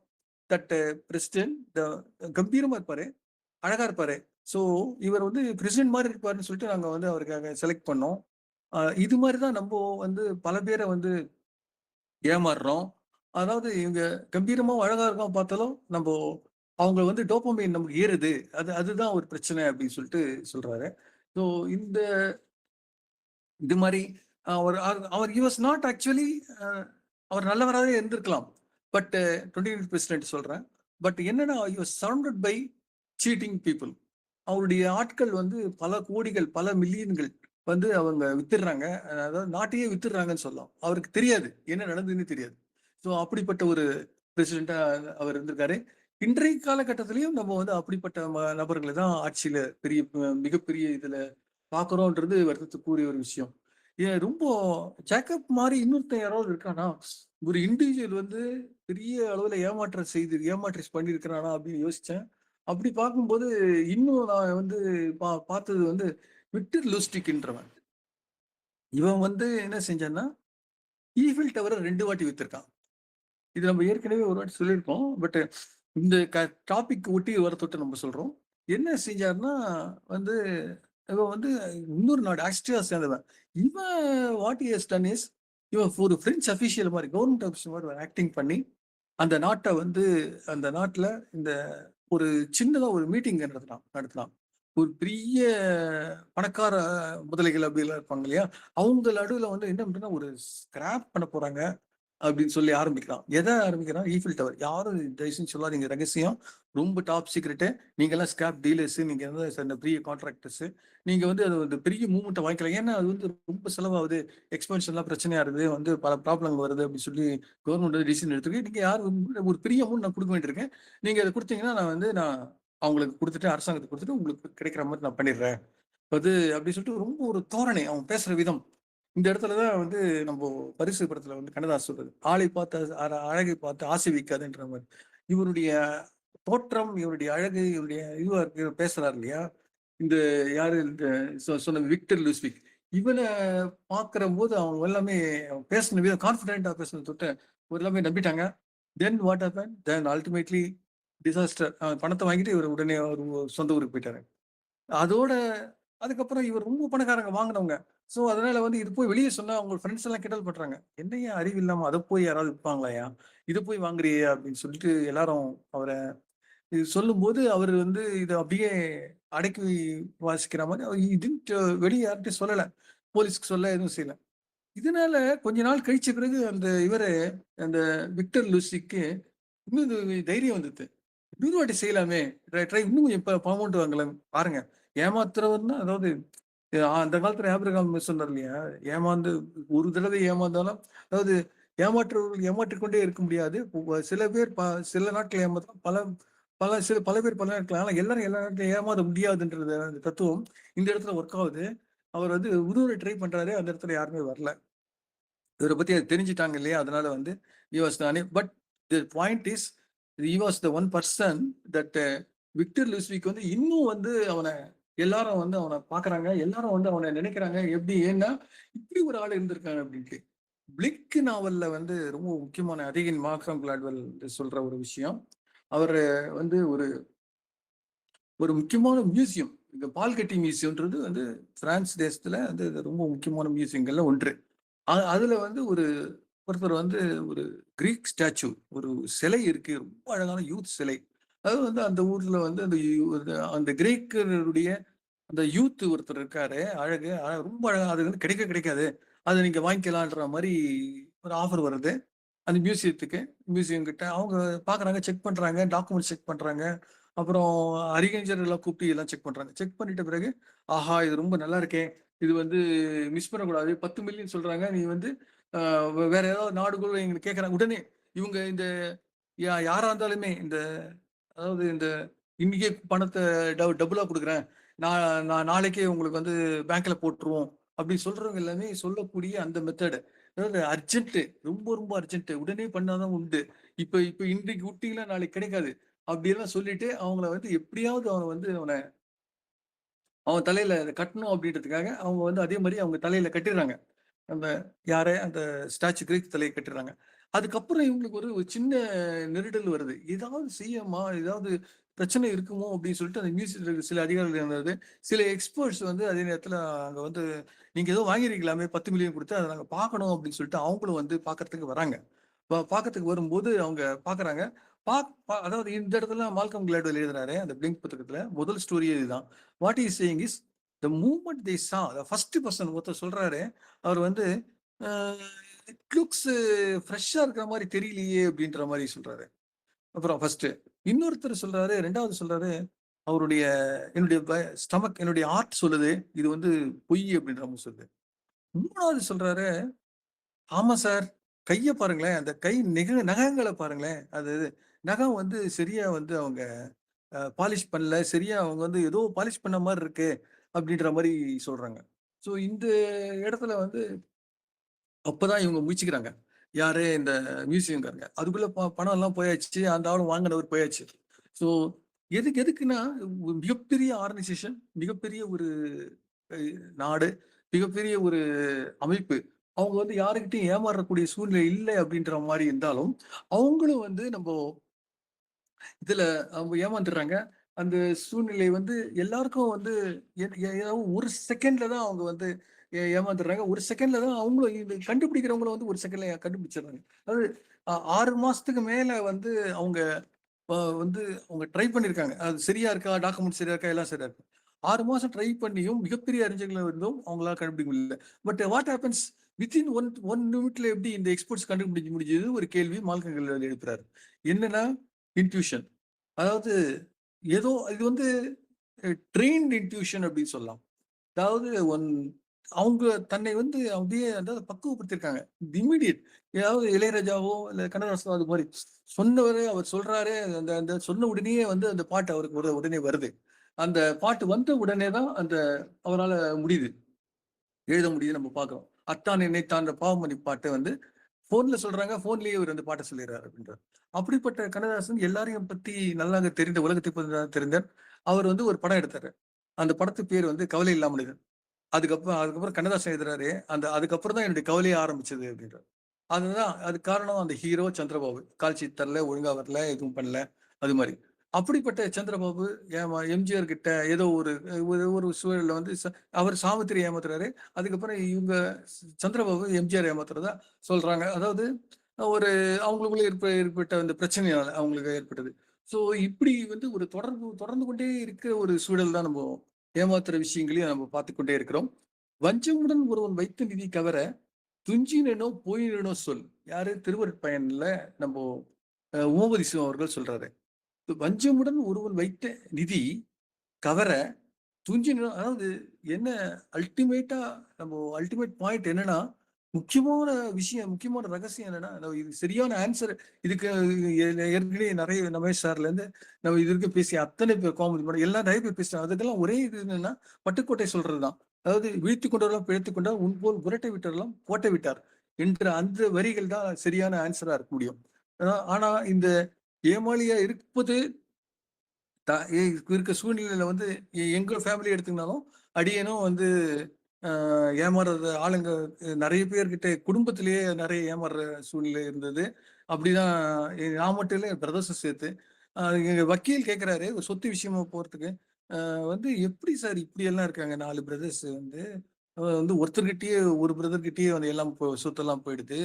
that president கம்பீரமா இருப்பாரு, அழகா இருப்பாரு. ஸோ இவர் வந்து பிரசிடென்ட் மாதிரி இருப்பாருன்னு சொல்லிட்டு நாங்க வந்து அவருக்காக செலக்ட் பண்ணோம். இது மாதிரிதான் நம்ம வந்து பல பேரை வந்து ஏமாறுறோம். அதாவது இவங்க கம்பீரமா அழகா இருக்கும் பார்த்தாலும் நம்ம அவங்க வந்து டோபமைன் நமக்கு ஏறுது, அதுதான் ஒரு பிரச்சனை அப்படின்னு சொல்லிட்டு சொல்றாரு. ஸோ இது மாதிரி அவர் he was not actually அவர் நல்லவராகவே இருந்திருக்கலாம். பட் 20th பிரசிடென்ட் சொல்றேன். பட் என்னன்னா he was surrounded by cheating people. அவருடைய ஆட்கள் வந்து பல கோடிகள், பல மில்லியன்கள் வந்து அவங்க வித்துடுறாங்க. அதாவது நாட்டையே வித்துடுறாங்கன்னு சொல்லலாம். அவருக்கு தெரியாது. என்ன நடந்ததுன்னு தெரியாது. ஸோ அப்படிப்பட்ட ஒரு பிரசிடென்ட்டா அவர் இருந்திருக்காரு. இன்றைய காலகட்டத்திலயும் நம்ம வந்து அப்படிப்பட்ட நபர்களை தான் ஆட்சியில மிகப்பெரிய இதுல பார்க்குறோம்ன்றது வருத்தத்துக்குரிய ஒரு விஷயம். ஏன் ரொம்ப ஜேக்கப் மாரி இன்னொருத்தன் யாராவது இருக்கானா? ஒரு இண்டிவிஜுவல் வந்து பெரிய அளவுல ஏமாற்றிஸ் பண்ணியிருக்கிறானா அப்படின்னு யோசிச்சேன். அப்படி பார்க்கும்போது இன்னும் நான் வந்து பார்த்தது வந்து விக்டர் லூஸ்டிக்ன்றவன். இவன் வந்து என்ன செஞ்சான்னா, ஈஃபில் டவர 2 வாட்டி வித்திருக்கான். இது நம்ம ஏற்கனவே ஒரு வாட்டி சொல்லியிருக்கோம். பட் இந்த டாபிக் ஒட்டி வரத்தொட்டு நம்ம சொல்றோம். என்ன செஞ்சாருன்னா வந்து, இவன் வந்து இன்னொரு நாடு ஆஸ்ட்ரியா சேர்ந்தவன். இவன் what he has done is, இவன் ஒரு பிரெஞ்ச் அஃபிஷியல் மாரி, கவர்ன்மெண்ட் ஆஃபீசர் மாரி ஆக்டிங் பண்ணி, அந்த நாட்ட வந்து அந்த நாட்டுல இந்த ஒரு சின்னதா ஒரு மீட்டிங் நடத்தினான். ஒரு பெரிய பணக்கார முதலைகள் அப்படிலாம் இருப்பாங்க இல்லையா? அவங்க நடுவுல வந்து என்ன பண்றதுன்னா, ஒரு ஸ்கிராப் பண்ண போறாங்க. அப்படின்னு சொல்லி ஆரம்பிக்கிறான். எத ஆரம்பிக்கிறான்? Eiffel tower. யாரும் தயவு செஞ்சு சொல்லாதீங்க. ரகசியம். ரொம்ப டாப் சீக்ரெட்டு. நீங்கலாம் ஸ்கிராப் டீலர்ஸு. நீங்க வந்து இந்த பெரிய கான்ட்ராக்டர்ஸு. நீங்க வந்து அது வந்து பெரிய மூவ்மெண்ட்ட வாங்கிக்கலாம். ஏன்னா, அது வந்து ரொம்ப செலவாகுது. எக்ஸ்பென்ஷன்லாம் பிரச்சனையா இருக்குது. வந்து பல ப்ராப்ளம் வருது அப்படின்னு சொல்லி கவர்மெண்ட் வந்து டிசிஷன் எடுத்திருக்கு. நீங்க யாரும் ஒரு பெரிய அமௌண்ட் நான் குடுக்க வேண்டியிருக்கேன். நீங்க அத குடுத்தீங்கன்னா, நான் அவங்களுக்கு குடுத்துட்டு, அரசாங்கத்துக்கு குடுத்துட்டு உங்களுக்கு கிடைக்கிற மாரி நான் பண்ணிடுறேன். அது அப்படி சொல்லிட்டு ரொம்ப ஒரு தோரணை. அவன் பேசுற விதம். இந்த இடத்துல தான் வந்து நம்ம பரிசு படத்துல வந்து கண்ணதாசன் சொல்றது. "ஆளை பார்த்து அழகை பார்த்து ஆசை வைக்காதுன்ற" மாரி. இவருடைய தோற்றம், இவருடைய அழகு, இவருடைய இதுவா இருக்கு பேசுறாரு இல்லையா? இந்த யாரு இந்த சொன்ன விக்டர் லூஸ்விக். இவன பார்க்கிறம்போது அவங்க எல்லாமே பேசின விதம் கான்ஃபிடென்ட்டா பேசுனத தொட்டு எல்லாமே நம்பிட்டாங்க. Then what happen? Then ultimately disaster. பணத்த வாங்கிட்டு இவரு உடனே அவரு சொந்த ஊருக்கு போயிட்டாரு. அதோட அதுக்கப்புறம் இவர் ரொம்ப பணக்காரங்க வாங்குனவங்க. ஸோ, அதனால வந்து இது போய் வெளிய சொன்னா அவங்க ஃப்ரெண்ட்ஸ் எல்லாம் கிண்டல் பண்றாங்க. "என்னய்யா அறிவில்லாம அத போய் யாராவது விப்பாங்களாய்யா? இத போய் வாங்குறியே!" அப்படின்னு சொல்லிட்டு எல்லாரும் அவர இது சொல்லும்போது, அவரு வந்து இத அப்படியே அடக்கி வாசிக்கிற மாரி அவர் டிட்ன்ட் வெளிய யார்ட்டயும் சொல்லல. போலீஸ்க்கு சொல்ல எதுவும் செய்யல. இதனால கொஞ்ச நாள் கழிச்ச பிறகு அந்த விக்டர் லூசிக்கு இன்னும் இது தைரியம் வந்துது. இன்னொரு வாட்டி செய்யலாமே! ட்ரை இன்னும் கொஞ்சம் அமௌண்ட் வாங்கலாம். பாருங்க, ஏமாத்துறவர்னா அதாவது அந்த காலத்துல ஆபிரகாம் சொன்னார் இல்லையா? ஏமாந்து ஒரு தடவை ஏமாந்தாலும் அதாவது ஏமாற்றுபவர்கள் ஏமாற்றிக் கொண்டே இருக்க முடியாது. சில பேர் சில நாட்கள் ஏமாத்தலாம். பல பேர் பல நாட்கள். ஆனா எல்லாரும் எல்லா நாட்களும் ஏமாத முடியாதுன்றது அந்த தத்துவம் இந்த இடத்துல ஒர்க் ஆகுது. அவர் வந்து உதவ ட்ரை பண்றாரு. அந்த இடத்துல யாருமே வரல. இவர பத்தி அது தெரிஞ்சுட்டாங்க இல்லையா? அதனால வந்து he was the but the point is he was the one person that Victor Lustig வந்து இன்னும் வந்து எல்லாரும் வந்து அவன பார்க்குறாங்க. எல்லாரும் வந்து அவன நினைக்கிறாங்க. எப்படி? ஏன்னா, இப்படி ஒரு ஆள் இருந்திருக்காங்க அப்படின்ட்டு. பிளிக் நாவல்ல வந்து ரொம்ப முக்கியமான அதிகன் மால்கம் கிளாட்வெல் சொல்ற ஒரு விஷயம். அவரு வந்து ஒரு ஒரு முக்கியமான மியூசியம். இந்த பால்கட்டி மியூசியம்ன்றது வந்து பிரான்ஸ் தேசத்துல வந்து ரொம்ப முக்கியமான மியூசியங்கள்ல ஒன்று. அதுல வந்து ஒருத்தர் வந்து ஒரு கிரீக் ஸ்டாச்சு ஒரு சிலை இருக்கு. ரொம்ப அழகான யூத் சிலை. அது வந்து அந்த ஊர்ல வந்து அந்த கிரேக்கருடைய அந்த யூத் ஒருத்தர் இருக்காரு. ரொம்ப அழகா அது வந்து கிடைக்காது. அத நீங்க வாங்கிக்கலான்ற மாரி ஒரு ஆஃபர் வருது. அந்த மியூசியம் கிட்ட அவங்க பார்க்குறாங்க, செக் பண்றாங்க, டாக்குமெண்ட்ஸ் செக் பண்றாங்க. அப்புறம் அறிஞர்கள கூப்பிட்டு எல்லாம் செக் பண்றாங்க. செக் பண்ணிட்ட பிறகு, ஆஹா! இது ரொம்ப நல்லா இருக்கே! இது வந்து மிஸ் பண்ணக்கூடாது. 10,000,000 சொல்றாங்க. நீ வந்து அ வேற ஏதாவது நாடுகள் எங்களுக்கு கேட்கறாங்க. உடனே இவங்க இந்த யாரா இருந்தாலுமே அதாவது இன்னைக்கே பணத்த டபுளா குடுக்குறேன். நான் நான் நாளைக்கே உங்களுக்கு வந்து பேங்க்ல போட்டுருவோம். அப்படி சொல்றவங்க எல்லாமே சொல்லக்கூடிய அந்த மெத்தட். அதாவது அர்ஜென்ட் ரொம்ப அர்ஜென்ட். உடனே பண்ணா தான் உண்டு. இப்ப இப்ப இன்றைக்கு விட்டீங்கன்னா நாளைக்கு கிடைக்காது. அப்படியெல்லாம் சொல்லிட்டு அவங்கள வந்து எப்படியாவது அவன் தலையில அத கட்டணும் அப்படின்றதுக்காக அவங்க வந்து அதே மாரி அவங்க தலையில கட்டிடுறாங்க. அந்த அந்த ஸ்டாச்சு கிரீக் தலைய கட்டிடுறாங்க. அதுக்கப்புறம் இவங்களுக்கு ஒரு சின்ன நெருடல் வருது. ஏதாவது செய்யமா? ஏதாவது பிரச்சனை இருக்குமோ? அப்படின்னு சொல்லிட்டு அந்த மியூசியத்துல இருக்க சில அதிகாரிகள் இருந்தது. சில எக்ஸ்பர்ட்ஸ் வந்து அதே நேரத்துல அங்க வந்து நீங்க ஏதோ வாங்கியிருக்கலாமே 10,000,000 குடுத்து அத நாங்க பார்க்கணும் அப்படின்னு சொல்லிட்டு அவங்களும் வந்து பார்க்கறதுக்கு வராங்க. பார்க்கறதுக்கு வரும்போது அவங்க பார்க்குறாங்க. பாக் பா அதாவது இந்த இடத்துல மால்கம் கிளாட்வெல் எழுதுறாரு. அந்த பிளிங்க் புத்தகத்துல முதல் ஸ்டோரியே இதுதான். What he is saying is the movement they saw first person ஒருத்தர் சொல்றாரு. அவர் வந்து அ இட் லுக்ஸ் ஃப்ரெஷ்ஷா இருக்கிற மாரி தெரியலையே! அப்படின்ற மாரி சொல்றாரு. அப்புறம் ஃபர்ஸ்ட்டு. இன்னொருத்தர் சொல்றாரு, 2வது சொல்றாரு, அவருடைய என்னுடைய ஸ்டமக் என்னுடைய ஆர்ட் சொல்லுது இது வந்து பொய் அப்படின்ற மாதிரி சொல்லுது. 3வது சொல்றாரு, ஆமா சார், கைய பாருங்களேன், அந்த கை நகங்களை பாருங்களேன், அது நகம் வந்து சரியா வந்து அவங்க பாலிஷ் பண்ணல, சரியா அவங்க வந்து ஏதோ பாலிஷ் பண்ண மாதிரி இருக்கு அப்படின்ற மாதிரி சொல்றாங்க. ஸோ இந்த இடத்துல வந்து அப்பதான் இவங்க முயற்சிக்கிறாங்க. யாரு இந்த மியூசியம்காரங்க. அதுக்குள்ள பணம் எல்லாம் போயாச்சு. அந்த ஆளும் வாங்கினவர் போயாச்சு. ஸோ எதுக்குன்னா ஒரு மிகப்பெரிய ஆர்கனைசேஷன், மிகப்பெரிய ஒரு நாடு, மிகப்பெரிய ஒரு அமைப்பு. அவங்க வந்து யாருக்கிட்டையும் ஏமாறக்கூடிய சூழ்நிலை இல்லை அப்படின்ற மாதிரி இருந்தாலும், அவங்களும் வந்து இதுல அவங்க ஏமாந்துடுறாங்க. அந்த சூழ்நிலை வந்து எல்லாருக்கும் வந்து ஏதாவது ஒரு செகண்ட்ல தான் அவங்க வந்து ஏமாந்துடுறாங்க. ஒரு செகண்ட்ல தான் அவங்களும் இது கண்டுபிடிக்கிறவங்களும் வந்து ஒரு செகண்ட்ல கண்டுபிடிச்சிடுறாங்க. அதாவது 6 மாசத்துக்கு மேல வந்து அவங்க வந்து அவங்க ட்ரை பண்ணியிருக்காங்க. அது சரியா இருக்கா? டாக்குமெண்ட் சரியா இருக்கா? எல்லாம் சரியா இருக்கு. 6 மாசம் ட்ரை பண்ணியும் மிகப்பெரிய அறிஞர்கள் இருந்தும் அவங்களால கண்டுபிடிக்க முடியல. But what happens within one நிமிட்ல எப்படி இந்த எக்ஸ்பர்ட்ஸ் கண்டுபிடிக்க முடிஞ்சது? ஒரு கேள்வி மால்கம் எழுப்புறாரு. என்னன்னா இன்ட்யூஷன். அதாவது ஏதோ இது வந்து ட்ரெயின்ட் இன்ட்யூஷன் அப்படின்னு சொல்லலாம். அதாவது அவங்க தன்னை வந்து அப்படியே அதாவது பக்குவப்படுத்திருக்காங்க. இம்மீடியட் ஏதாவது இளையராஜாவோ இல்ல கண்ணதாசனோ அது மாதிரி சொன்னவரே அவர் சொல்றாரு, அந்த அந்த சொன்ன உடனேயே வந்து அந்த பாட்டு அவருக்கு உடனே வருது. அந்த பாட்டு வந்த உடனே தான் அந்த அவரால முடியுது, எழுத முடியுது. நம்ம பார்க்கிறோம். அத்தான் நினைத்தான் பாவமணி பாட்டு வந்து போன்ல சொல்றாங்க, போன்லயே இவர் அந்த பாட்டை சொல்லிடுறாரு அப்படின்றார். அப்படிப்பட்ட கண்ணதாசன் எல்லாரையும் பத்தி நல்லாக தெரிந்த, உலகத்தை பத்தி தெரிந்த அவர் வந்து ஒரு படம் எடுத்தாரு. அந்த படத்து பேர் வந்து கவலை இல்லா மனிதன். அதுக்கப்புறம் கண்ணதாசன் எழுதுறாரு, அதுக்கப்புறம் தான் என்னுடைய கவலையே ஆரம்பிச்சது அப்படின்றார். அதுதான் அதுக்கு காரணம் அந்த ஹீரோ சந்திரபாபு. கால் ஷீட் தரல, ஒழுங்கா வரல, எதுவும் பண்ணல, அது மாதிரி. அப்படிப்பட்ட சந்திரபாபு எம்ஜிஆர் கிட்ட ஏதோ ஒரு ஒரு சூழல்ல வந்து அவர் சாவித்திரி ஏமாத்துறாரு. அதுக்கப்புறம் இவங்க சந்திரபாபு எம்ஜிஆர் ஏமாத்துறதா சொல்றாங்க. அதாவது ஒரு அவங்களுக்குள்ள ஏற்பட்ட அந்த பிரச்சனையால அவங்களுக்கு ஏற்பட்டது. ஸோ இப்படி வந்து ஒரு தொடர்ந்து கொண்டே இருக்கிற ஒரு சூழல் தான் நம்ம ஏமாத்துற விஷயங்களையும் நம்ம பார்த்து கொண்டே இருக்கிறோம். வஞ்சமுடன் ஒருவன் வைத்த நிதி கவர துஞ்சினோ போயினோ சொல். யாரு? திருவருட்பயன்ல நம்ம உமாபதி சிவம் அவர்கள் சொல்றாரு. வஞ்சமுடன் ஒருவன் வைத்த நிதி கவர துஞ்சினோ, அதாவது என்ன அல்டிமேட்டா அல்டிமேட் பாயிண்ட் என்னன்னா, முக்கியமான விஷயம், முக்கியமான ரகசியம் என்னன்னா, இது சரியான ஆன்சர். இதுக்கு ஏற்கனவே நிறைய ரமேஷ் சார்ல இருந்து நம்ம இது வரைக்கும் பேசிய அத்தனை பேர் காமெடி பண்ண எல்லாம் நிறைய பேர் பேசுறாங்க. அதுக்கெல்லாம் ஒரே இது என்னன்னா, பட்டுக்கோட்டை சொல்றதுதான். அதாவது வீழ்த்தி கொண்டவரெல்லாம் பிழைத்துக் கொண்டார், உன் போல் புரட்டை விட்டாரெல்லாம் கோட்டை விட்டார் என்ற அந்த வரிகள் தான் சரியான ஆன்சரா இருக்க முடியும். ஆனா இந்த ஏமாளியா இருப்பது இருக்க சூழ்நிலையில வந்து எங்க ஃபேமிலி எடுத்துக்கினாலும் அடியனும் வந்து ஏமாறுற ஆளுங்க நிறைய பேர்கிட்ட குடும்பத்திலேயே நிறைய ஏமாறுற சூழ்நிலை இருந்தது. அப்படிதான் நான் மட்டும் இல்லை, பிரதர்ஸும் சேர்த்து. எங்க வக்கீல் கேட்கிறாரு ஒரு சொத்து விஷயமா போறதுக்கு, வந்து எப்படி சார் இப்படி எல்லாம் இருக்காங்க 4 பிரதர்ஸ் வந்து வந்து ஒருத்தர்கிட்டயே ஒரு பிரதர்கிட்டயே வந்து எல்லாம் சொத்தெல்லாம் போயிடுது,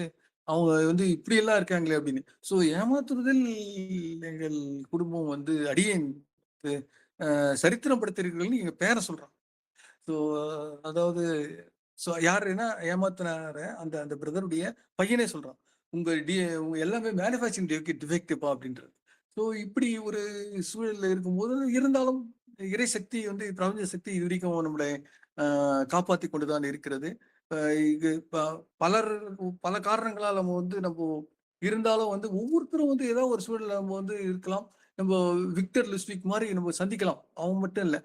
அவங்க வந்து இப்படி எல்லாம் இருக்காங்களே அப்படின்னு. ஸோ ஏமாத்துறதில் எங்கள் குடும்பம் வந்து அடியேன் சரித்திரம் படுத்திருக்கிறீர்கள்னு எங்க பேரை சொல்றான். ஸோ அதாவது யாருன்னா ஏமாத்தினார அந்த அந்த பிரதருடைய பையனே சொல்றான், உங்க எல்லாமே மேனுஃபேக்சரிங் டிஃபெக்டிவா அப்படின்றது. ஸோ இப்படி ஒரு சூழல்ல இருக்கும்போது இருந்தாலும் இறை சக்தி வந்து பிரபஞ்ச சக்தி இது வரைக்கும் நம்மளை காப்பாற்றி கொண்டுதான் இருக்கிறது. இது பல காரணங்களால் நம்ம இருந்தாலும் வந்து ஒவ்வொருத்தரும் வந்து ஏதாவது ஒரு சூழல்ல நம்ம வந்து இருக்கலாம். நம்ம விக்டர் லுஸ்விக் மாதிரி நம்ம சந்திக்கலாம். அவங்க மட்டும் இல்லை,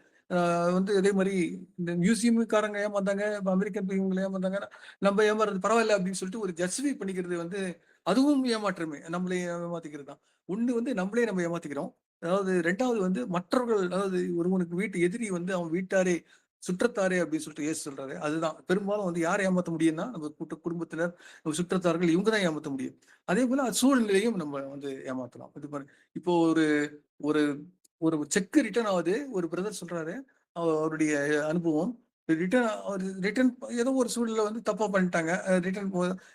வந்து அதே மாதிரி இந்த மியூசியம்காரங்க ஏமாந்தாங்க, அமெரிக்கன் இவங்களை ஏமாந்தாங்க, நம்ம ஏமாறது பரவாயில்ல அப்படின்னு சொல்லிட்டு ஒரு ஜஸ்டிஃபை பண்ணிக்கிறது வந்து அதுவும் ஏமாற்றமே. நம்மளே ஏமாத்திக்கிறது தான். ஒண்ணு வந்து நம்மளே நம்ம ஏமாத்திக்கிறோம். அதாவது 2வது வந்து மற்றவர்கள், அதாவது ஒருவனுக்கு வீட்டு எதிரி வந்து அவன் வீட்டாரே சுற்றத்தாரே அப்படின்னு சொல்லிட்டு ஏசு சொல்றாரு. அதுதான் பெரும்பாலும் வந்து யார் ஏமாத்த முடியும்னா நம்ம குடும்பத்தினர், நம்ம சுற்றத்தார்கள், இவங்க தான் ஏமாத்த முடியும். அதே போல சூழ்நிலையும் நம்ம வந்து ஏமாத்தலாம். இது மாதிரி இப்போ ஒரு ஒரு ஒரு செக் ரிட்டர்ன் ஆகுது, ஒரு பிரதர் சொல்றாரு அவருடைய அனுபவம். ரிட்டர்ன் ஏதோ ஒரு சூழ்நிலை வந்து தப்பா பண்ணிட்டாங்க.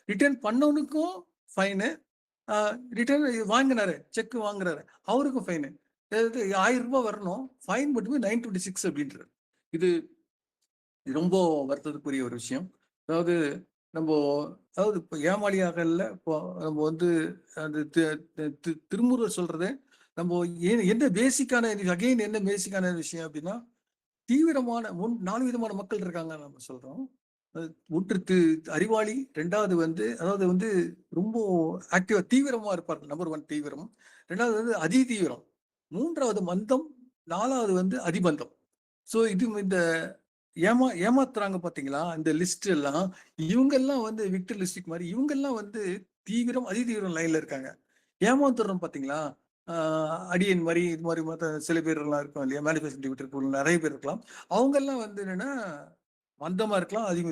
ரிட்டர்ன் பண்ணவனுக்கும் ஃபைனு, ரிட்டர்ன் வாங்கினாரு, செக் வாங்குறாரு அவருக்கும் ஃபைனு. 1000 ரூபாய் வரணும், ஃபைன் மட்டுமே 926 அப்படின்றாரு. இது ரொம்ப வருத்தத்துக்குரிய ஒரு விஷயம். அதாவது அதாவது இப்போ ஏமாளியாக இல்லை, இப்போ நம்ம வந்து அந்த திருமுருகர் சொல்றது நம்ம என்ன பேசிக்கான அகைன் என்ன பேசிக்கான விஷயம் அப்படின்னா, தீவிரமான 4 விதமான மக்கள் இருக்காங்க நம்ம சொல்றோம். ஒன்று அறிவாளி, 2வது வந்து அதாவது வந்து ரொம்ப ஆக்டிவா தீவிரமா இருப்பார்கள். நம்பர் 1 தீவிரம், 2வது வந்து அதி தீவிரம், 3வது மந்தம், 4வது வந்து அதிபந்தம். ஸோ இது இந்த ஏமாத்துறாங்க பாத்தீங்களா? இந்த லிஸ்ட் எல்லாம் இவங்கெல்லாம் வந்து விக்டர் லிஸ்டிக் மாதிரி இவங்கெல்லாம் வந்து தீவிரம், அதி தீவிரம் லைன்ல இருக்காங்க. ஏமாத்துறோம் பாத்தீங்களா? அடியன் மாதிரி இது மாதிரி மற்ற சில பேர் எல்லாம் இருக்கும் இல்லையா? மேனிஃபெஸ்டோ விட்டு நிறைய பேர் இருக்கலாம். அவங்க எல்லாம் வந்து என்னன்னா மந்தமா இருக்கலாம், அதிகம்.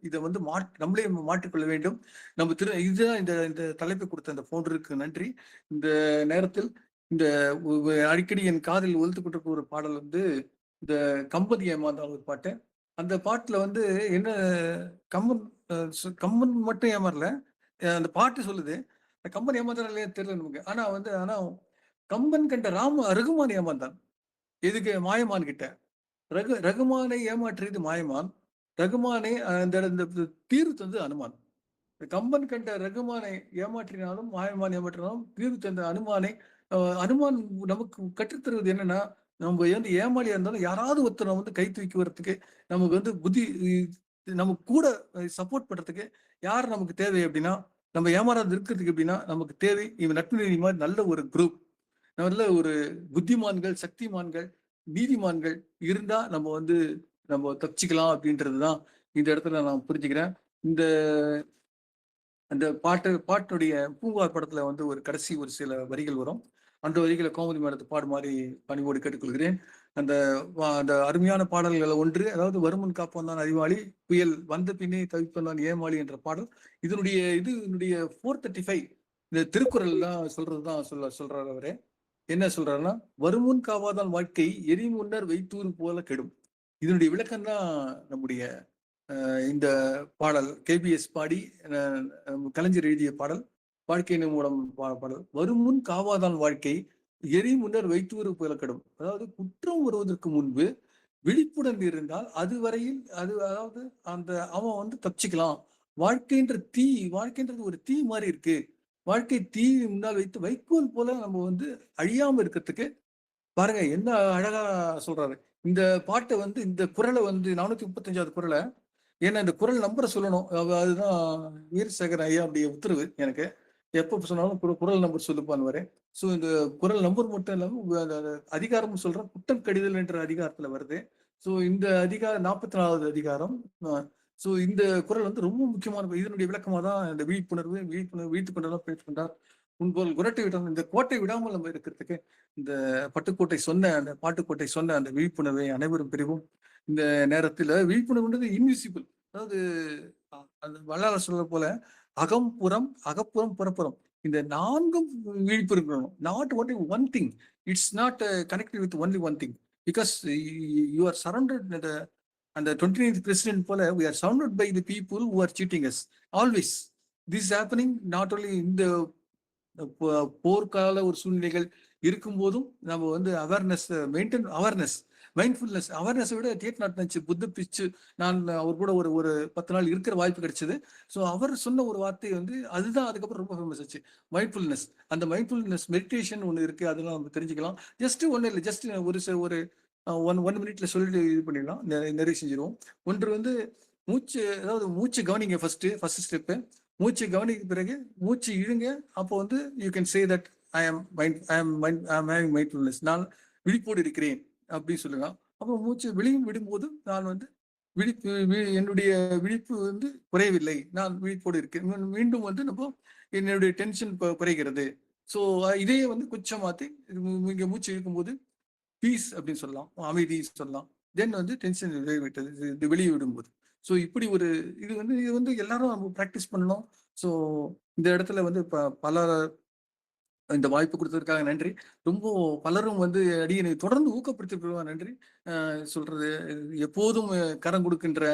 இதை வந்து நம்மளே மாற்றிக்கொள்ள வேண்டும். நம்ம இதுதான் இந்த தலைப்பை கொடுத்த அந்த ஃபவுண்டருக்கு நன்றி. இந்த நேரத்தில் இந்த அடிக்கடி என் காதில் ஒலித்து கொண்டிருக்க ஒரு பாடல் வந்து இந்த கம்பதி ஏமாந்தான் ஒரு பாட்டு. அந்த பாட்டுல வந்து என்ன கம்பன் மட்டும் ஏமாறல, அந்த பாட்டு சொல்லுது. கம்பன் ஏமாந்தான் இல்லையா தெரியல நமக்கு. ஆனா கம்பன் கண்ட ரகுமான் ஏமாந்தான். எதுக்கு? மாயமான் கிட்ட. ரகுமானை ஏமாற்றியது மாயமான். ரகுமானை அந்த தீர்வு தந்து அனுமான். கம்பன் கண்ட ரகுமானை ஏமாற்றினாலும் மாயமான் ஏமாற்றினாலும் தீர்வு தந்த அனுமானை அனுமான் நமக்கு கற்றுத்தருவது என்னன்னா, நம்ம வந்து ஏமாளியா இருந்தாலும் யாராவது ஒருத்தரை வந்து கை தூக்கி வர்றதுக்கு நமக்கு வந்து புத்தி நமக்கு கூட சப்போர்ட் பண்றதுக்கு யார் நமக்கு தேவை அப்படின்னா, நம்ம ஏமாறாது இருக்கிறதுக்கு அப்படின்னா நமக்கு தேவை இவன் நட்பு நீதி மாதிரி நல்ல ஒரு குரூப், நல்ல ஒரு புத்திமான்கள், சக்திமான்கள், நீதிமான்கள் இருந்தா நம்ம தப்பிச்சுக்கலாம் அப்படின்றதுதான் இந்த இடத்துல நான் புரிஞ்சுக்கிறேன். அந்த பாட்டுடைய பூங்கா படத்துல வந்து ஒரு கடைசி ஒரு சில வரிகள் வரும். அந்த வரிகளை கோமதி மேடத்தை பாடுமாறு பணிவோடு கேட்டுக்கொள்கிறேன். அந்த அருமையான பாடல்கள் ஒன்று, அதாவது வருமுன் காப்பவன் தான் அறிவாளி, புயல் வந்த பின்னே தவிப்பன் தான் ஏமாளி என்ற பாடல். இதனுடைய 435 இந்த திருக்குறள் தான் சொல்றாரு அவரே. என்ன சொல்றாருன்னா, வருமுன் காவாதான் வாழ்க்கை எரிமுன்னர் வைத்தூர் போல கெடும். இதனுடைய விளக்கம் தான் நம்முடைய இந்த பாடல் கேபிஎஸ் பாடி கலைஞர் எழுதிய பாடல், வாழ்க்கை மூலம் பாடல். வருமுன் காவாதான் வாழ்க்கை எரி முன்னர் வைத்தூர் போல கெடும். அதாவது குற்றம் வருவதற்கு முன்பு விழிப்புடன் இருந்தால் அதுவரையில் அதாவது அவன் வந்து தப்பிச்சுக்கலாம். வாழ்க்கைன்றது ஒரு தீ மாதிரி இருக்கு. வாழ்க்கை தீ முன்னால் வைத்து வைக்கோல் போல நம்ம வந்து அழியாம இருக்கிறதுக்கு பாருங்க என்ன அழகா சொல்றாரு. இந்த பாட்டை வந்து இந்த குறளை வந்து 435வது குறளை, ஏன்னா இந்த குறள் நம்பரை சொல்லணும், அதுதான் வீரசேகர் ஐயா அப்படிய உத்தரவு. எனக்கு எப்ப சொன்னாலும் குறள் நம்பர் சொல்லுப்பான்னு வரேன். ஸோ இந்த குறள் நம்பர் மட்டும் இல்லாம அதிகாரம் சொல்றேன், குற்றம் கடிதல் என்ற அதிகாரத்துல வருது. ஸோ இந்த அதிகாரம் 44வது அதிகாரம். ஸோ இந்த குறள் வந்து ரொம்ப முக்கியமான, இதனுடைய விளக்கமா தான் இந்த விழிப்புணர்வு வீழ்த்து கொண்டெல்லாம் பேச்சு கொண்டார் முன்போல் குரட்டை விட்டோம். இந்த கோட்டை விடாமல் நம்ம இருக்கிறதுக்கு இந்த பட்டுக்கோட்டை அந்த பாட்டுக்கோட்டை சொன்ன அந்த விழிப்புணர்வை அனைவரும் பெறுவோம். இந்த நேரத்துல விழிப்புணர்வுன்றது இன்விசிபிள், அதாவது அந்த வள்ளலார் சொல்ற போல அகம்புறம் அகப்புறம் புறப்புறம் இந்த 4ம் விழிப்பு இருக்கணும். Not only one thing, it's not connected with only one thing, because you are surrounded. அந்த 29th president போல we are surrounded by the people who are cheating us always. This is happening not only in the போர்க்கால ஒரு சூழ்நிலைகள் இருக்கும் போதும் நம்ம வந்து அவேர்னஸ் மெயின்டைன், மைண்ட்ஃபுல்னஸ் அவேர்னஸை விட டேட் நாட் நினைச்சு புத்த பிச்சு நான் அவர் கூட ஒரு 10 நாள் இருக்கிற வாய்ப்பு கிடைச்சது. ஸோ அவர் சொன்ன ஒரு வார்த்தை வந்து அதுதான் அதுக்கப்புறம் ரொம்ப ஃபேமஸ் ஆச்சு, மைண்ட்ஃபுல்னஸ். அந்த மைண்ட்ஃபுல்னஸ் மெடிடேஷன் ஒன்று இருக்கு, அதெல்லாம் நம்ம தெரிஞ்சுக்கலாம். ஜஸ்ட் ஒன்றும் இல்லை, ஜஸ்ட் ஒரு 1 minute சொல்லிட்டு இது பண்ணிடலாம், நிறைய செஞ்சிருவோம். ஒன்று வந்து அதாவது மூச்சு கவனிங்க. ஃபர்ஸ்ட் ஸ்டெப்பு மூச்சு கவனிக்க, பிறகு மூச்சு இழுங்க. அப்போ வந்து you can say that I ஆம் ஹேவிங் மைண்ட்ஃபுல்னஸ், நான் விழிப்போடு இருக்கிறேன் அப்படின்னு சொல்லுங்க. அப்போ மூச்சு விடும்போது நான் வந்து என்னுடைய விழிப்பு வந்து குறையவில்லை, நான் விழிப்போடு இருக்கேன். மீண்டும் வந்து நம்ம என்னுடைய டென்ஷன் குறைகிறது. ஸோ இதையே வந்து கொஞ்சம் மாற்றி இங்கே மூச்சு இழுக்கும்போது பீஸ் அப்படின்னு சொல்லலாம், அமைதி சொல்லலாம். தென் வந்து டென்ஷன் வெளியே விடும்போது. ஸோ இப்படி இது வந்து எல்லாரும் நம்ம ப்ராக்டிஸ் பண்ணணும். ஸோ இந்த இடத்துல வந்து பல இந்த வாய்ப்பு கொடுத்ததற்காக நன்றி. ரொம்ப பலரும் வந்து அடியை தொடர்ந்து ஊக்கப்படுத்திருக்க நன்றி சொல்றது. எப்போதும் கரம் கொடுக்கின்ற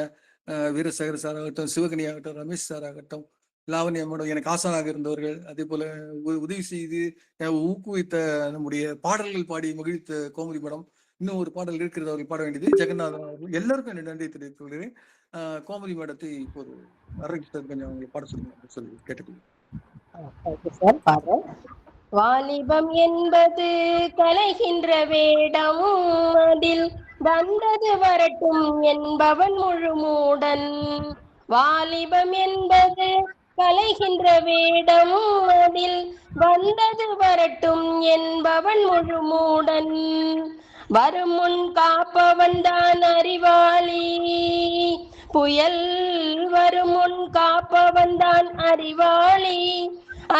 வீரசேகர் சார் ஆகட்டும், சிவகனி ஆகட்டும், ரமேஷ் சார் ஆகட்டும், லாவண்யா மேடம், எனக்கு ஆசானாக இருந்தவர்கள், அதே போல உதவி செய்து ஊக்குவித்த நம்முடைய பாடல்கள் பாடி மகிழ்த்த கோமதி மேடம், இன்னும் ஒரு பாடல் இருக்கிறது அவர்கள் பாட வேண்டியது, ஜெகநாதன் அவர்கள், எல்லாருக்கும் என்னுடைய நன்றி தெரிவித்துக் கொள்கிறேன். கோமதி மேடத்தை இப்போது கொஞ்சம் அவங்களை பாட சொல்லி கேட்டுக்கொள்கிறேன். ஓகே சார், பாடுறேன். வாலிபம் என்பது கலைகின்ற வேடம், அதில் வந்தது வரட்டும் என்பவன் முழு மூடன். வாலிபம் என்பது கலைகின்ற வேடம், அதில் வந்தது வரட்டும் என்பவன் முழு மூடன். வரும் முன் காப்பவன் தான் அறிவாளி, புயல் வரும் முன் காப்பவன் தான் அறிவாளி,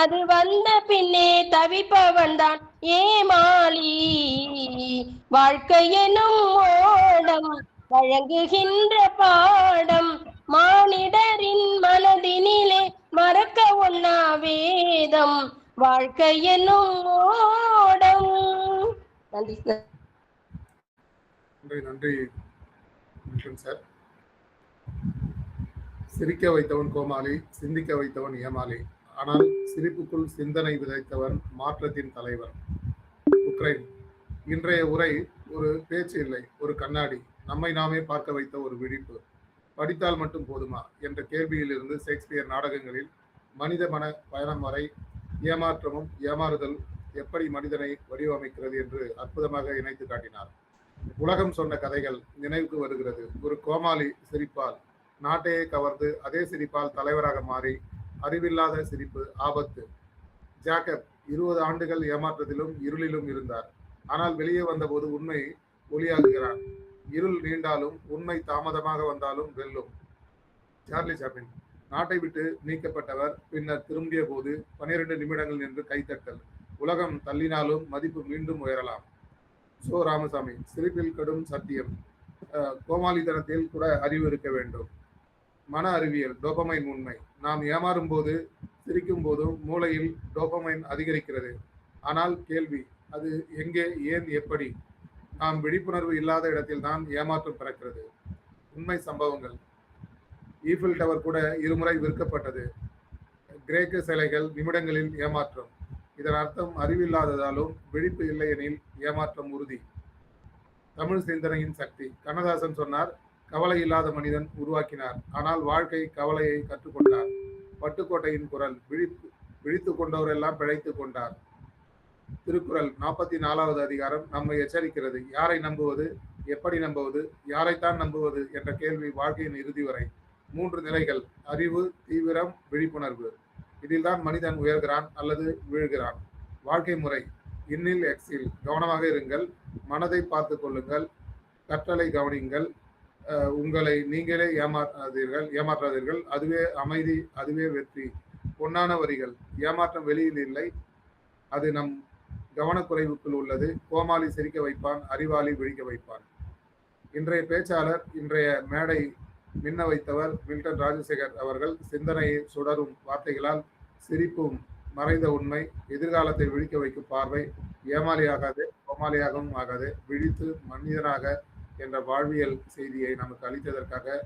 அது வந்த பின்னே தவிப்பவன் தான் ஏமாளி. வாழ்க்கை எனும் ஓடம் வழங்குகின்ற பாடம், மானிடரின் மனதினிலே மறக்க ஒண்ணா வேதம். வாழ்க்கை எனும் ஓடம். நன்றி சார். நன்றி மில்டன் சார். சிரிக்க வைத்தவன் கோமாளி, சிந்திக்க வைத்தவன் ஏமாளி, ஆனால் சிரிப்புக்குள் சிந்தனை விதைத்தவன் மாற்றத்தின் தலைவன். உக்ரைன். இன்றைய உரை ஒரு பேச்சு இல்லை, ஒரு கண்ணாடி, நம்மை நாமே பார்க்க வைத்த ஒரு விழிப்பு. படித்தால் மட்டும் போதுமா என்ற கேள்வியிலிருந்து ஷேக்ஸ்பியர் நாடகங்களில் மனித மன பயணம் வரை ஏமாற்றமும் ஏமாறுதல் எப்படி மனிதனை வடிவமைக்கிறது என்று அற்புதமாக இணைத்து காட்டினார். உலகம் சொன்ன கதைகள் நினைவுக்கு வருகிறது. ஒரு கோமாளி சிரிப்பால் நாட்டையே கவர்ந்து அதே சிரிப்பால் தலைவராக மாறி அறிவில்லாத சிரிப்பு ஆபத்து. ஜாக்கப் 20 ஆண்டுகள் ஏமாற்றத்திலும் இருளிலும் இருந்தார். ஆனால் வெளியே வந்தபோது உண்மை ஒளியாகுகிறான். இருள் நீண்டாலும் உண்மை தாமதமாக வந்தாலும் வெல்லும். Charlie Chaplin. நாட்டை விட்டு நீக்கப்பட்டவர் பின்னர் திரும்பிய போது 12 நிமிடங்கள் நின்று கைத்தட்டல். உலகம் தள்ளினாலும் மதிப்பு மீண்டும் உயரலாம். சோ ராமசாமி. சிரிப்பில் கடும் சத்தியம். கோமாளித்தனத்தில் கூட அறிவு இருக்க வேண்டும். மன அறிவியல். டோபமைன் உண்மை. நாம் ஏமாறும் போது சிரிக்கும் போதும் மூளையில் டோபமைன் அதிகரிக்கிறது. ஆனால் கேள்வி, அது எங்கே, ஏன், எப்படி? நாம் விழிப்புணர்வு இல்லாத இடத்தில் தான் ஏமாற்றம் பிறக்கிறது. உண்மை சம்பவங்கள். ஈஃபில் டவர் கூட 2 முறை விற்கப்பட்டது. கிரேக்க சிலைகள் நிமிடங்களில் ஏமாற்றம். இதன் அர்த்தம் அறிவில்லாததாலும் விழிப்பு இல்லை எனில் ஏமாற்றம் உறுதி. தமிழ் சிந்தனையின் சக்தி. கண்ணதாசன் சொன்னார், கவலை இல்லாத மனிதன் உருவாக்கினார், ஆனால் வாழ்க்கை கவலையை கற்றுக்கொண்டார். பட்டுக்கோட்டையின் குரல். விழித்து கொண்டவரெல்லாம் பிழைத்து கொண்டார். திருக்குறள் 44வது அதிகாரம் நம்மை எச்சரிக்கிறது. யாரை நம்புவது, எப்படி நம்புவது, யாரைத்தான் நம்புவது என்ற கேள்வி வாழ்க்கையின் இறுதி வரை. 3 நிலைகள். அறிவு, தீவிரம், விழிப்புணர்வு. இதில்தான் மனிதன் உயர்கிறான் அல்லது வீழ்கிறான். வாழ்க்கை முறை. இன்னில் எக்ஸில். கவனமாக இருங்கள், மனதை பார்த்து கொள்ளுங்கள், கற்றலை கவனிங்கள், உங்களை நீங்களே ஏமாற்றாதீர்கள். அதுவே அமைதி, அதுவே வெற்றி. பொன்னான வரிகள். ஏமாற்றம் வெளியில் இல்லை, அது நம் கவனக்குறைவுக்குள் உள்ளது. கோமாளி சிரிக்க வைப்பான், அறிவாளி விழிக்க வைப்பான். இன்றைய பேச்சாளர், இன்றைய மேடை மின்ன வைத்தவர் மில்டன் ராஜசேகர் அவர்கள். சிந்தனையை சுடரும் வார்த்தைகளால் சிரிப்பும் மறைந்த உண்மை, எதிர்காலத்தை விழிக்க வைக்கும் பார்வை. ஏமாளியாகாது, கோமாளியாகவும் ஆகாது, விழித்து மனிதனாக என்ற வாழ்வியல் செய்தியை நமக்கு அளித்ததற்காக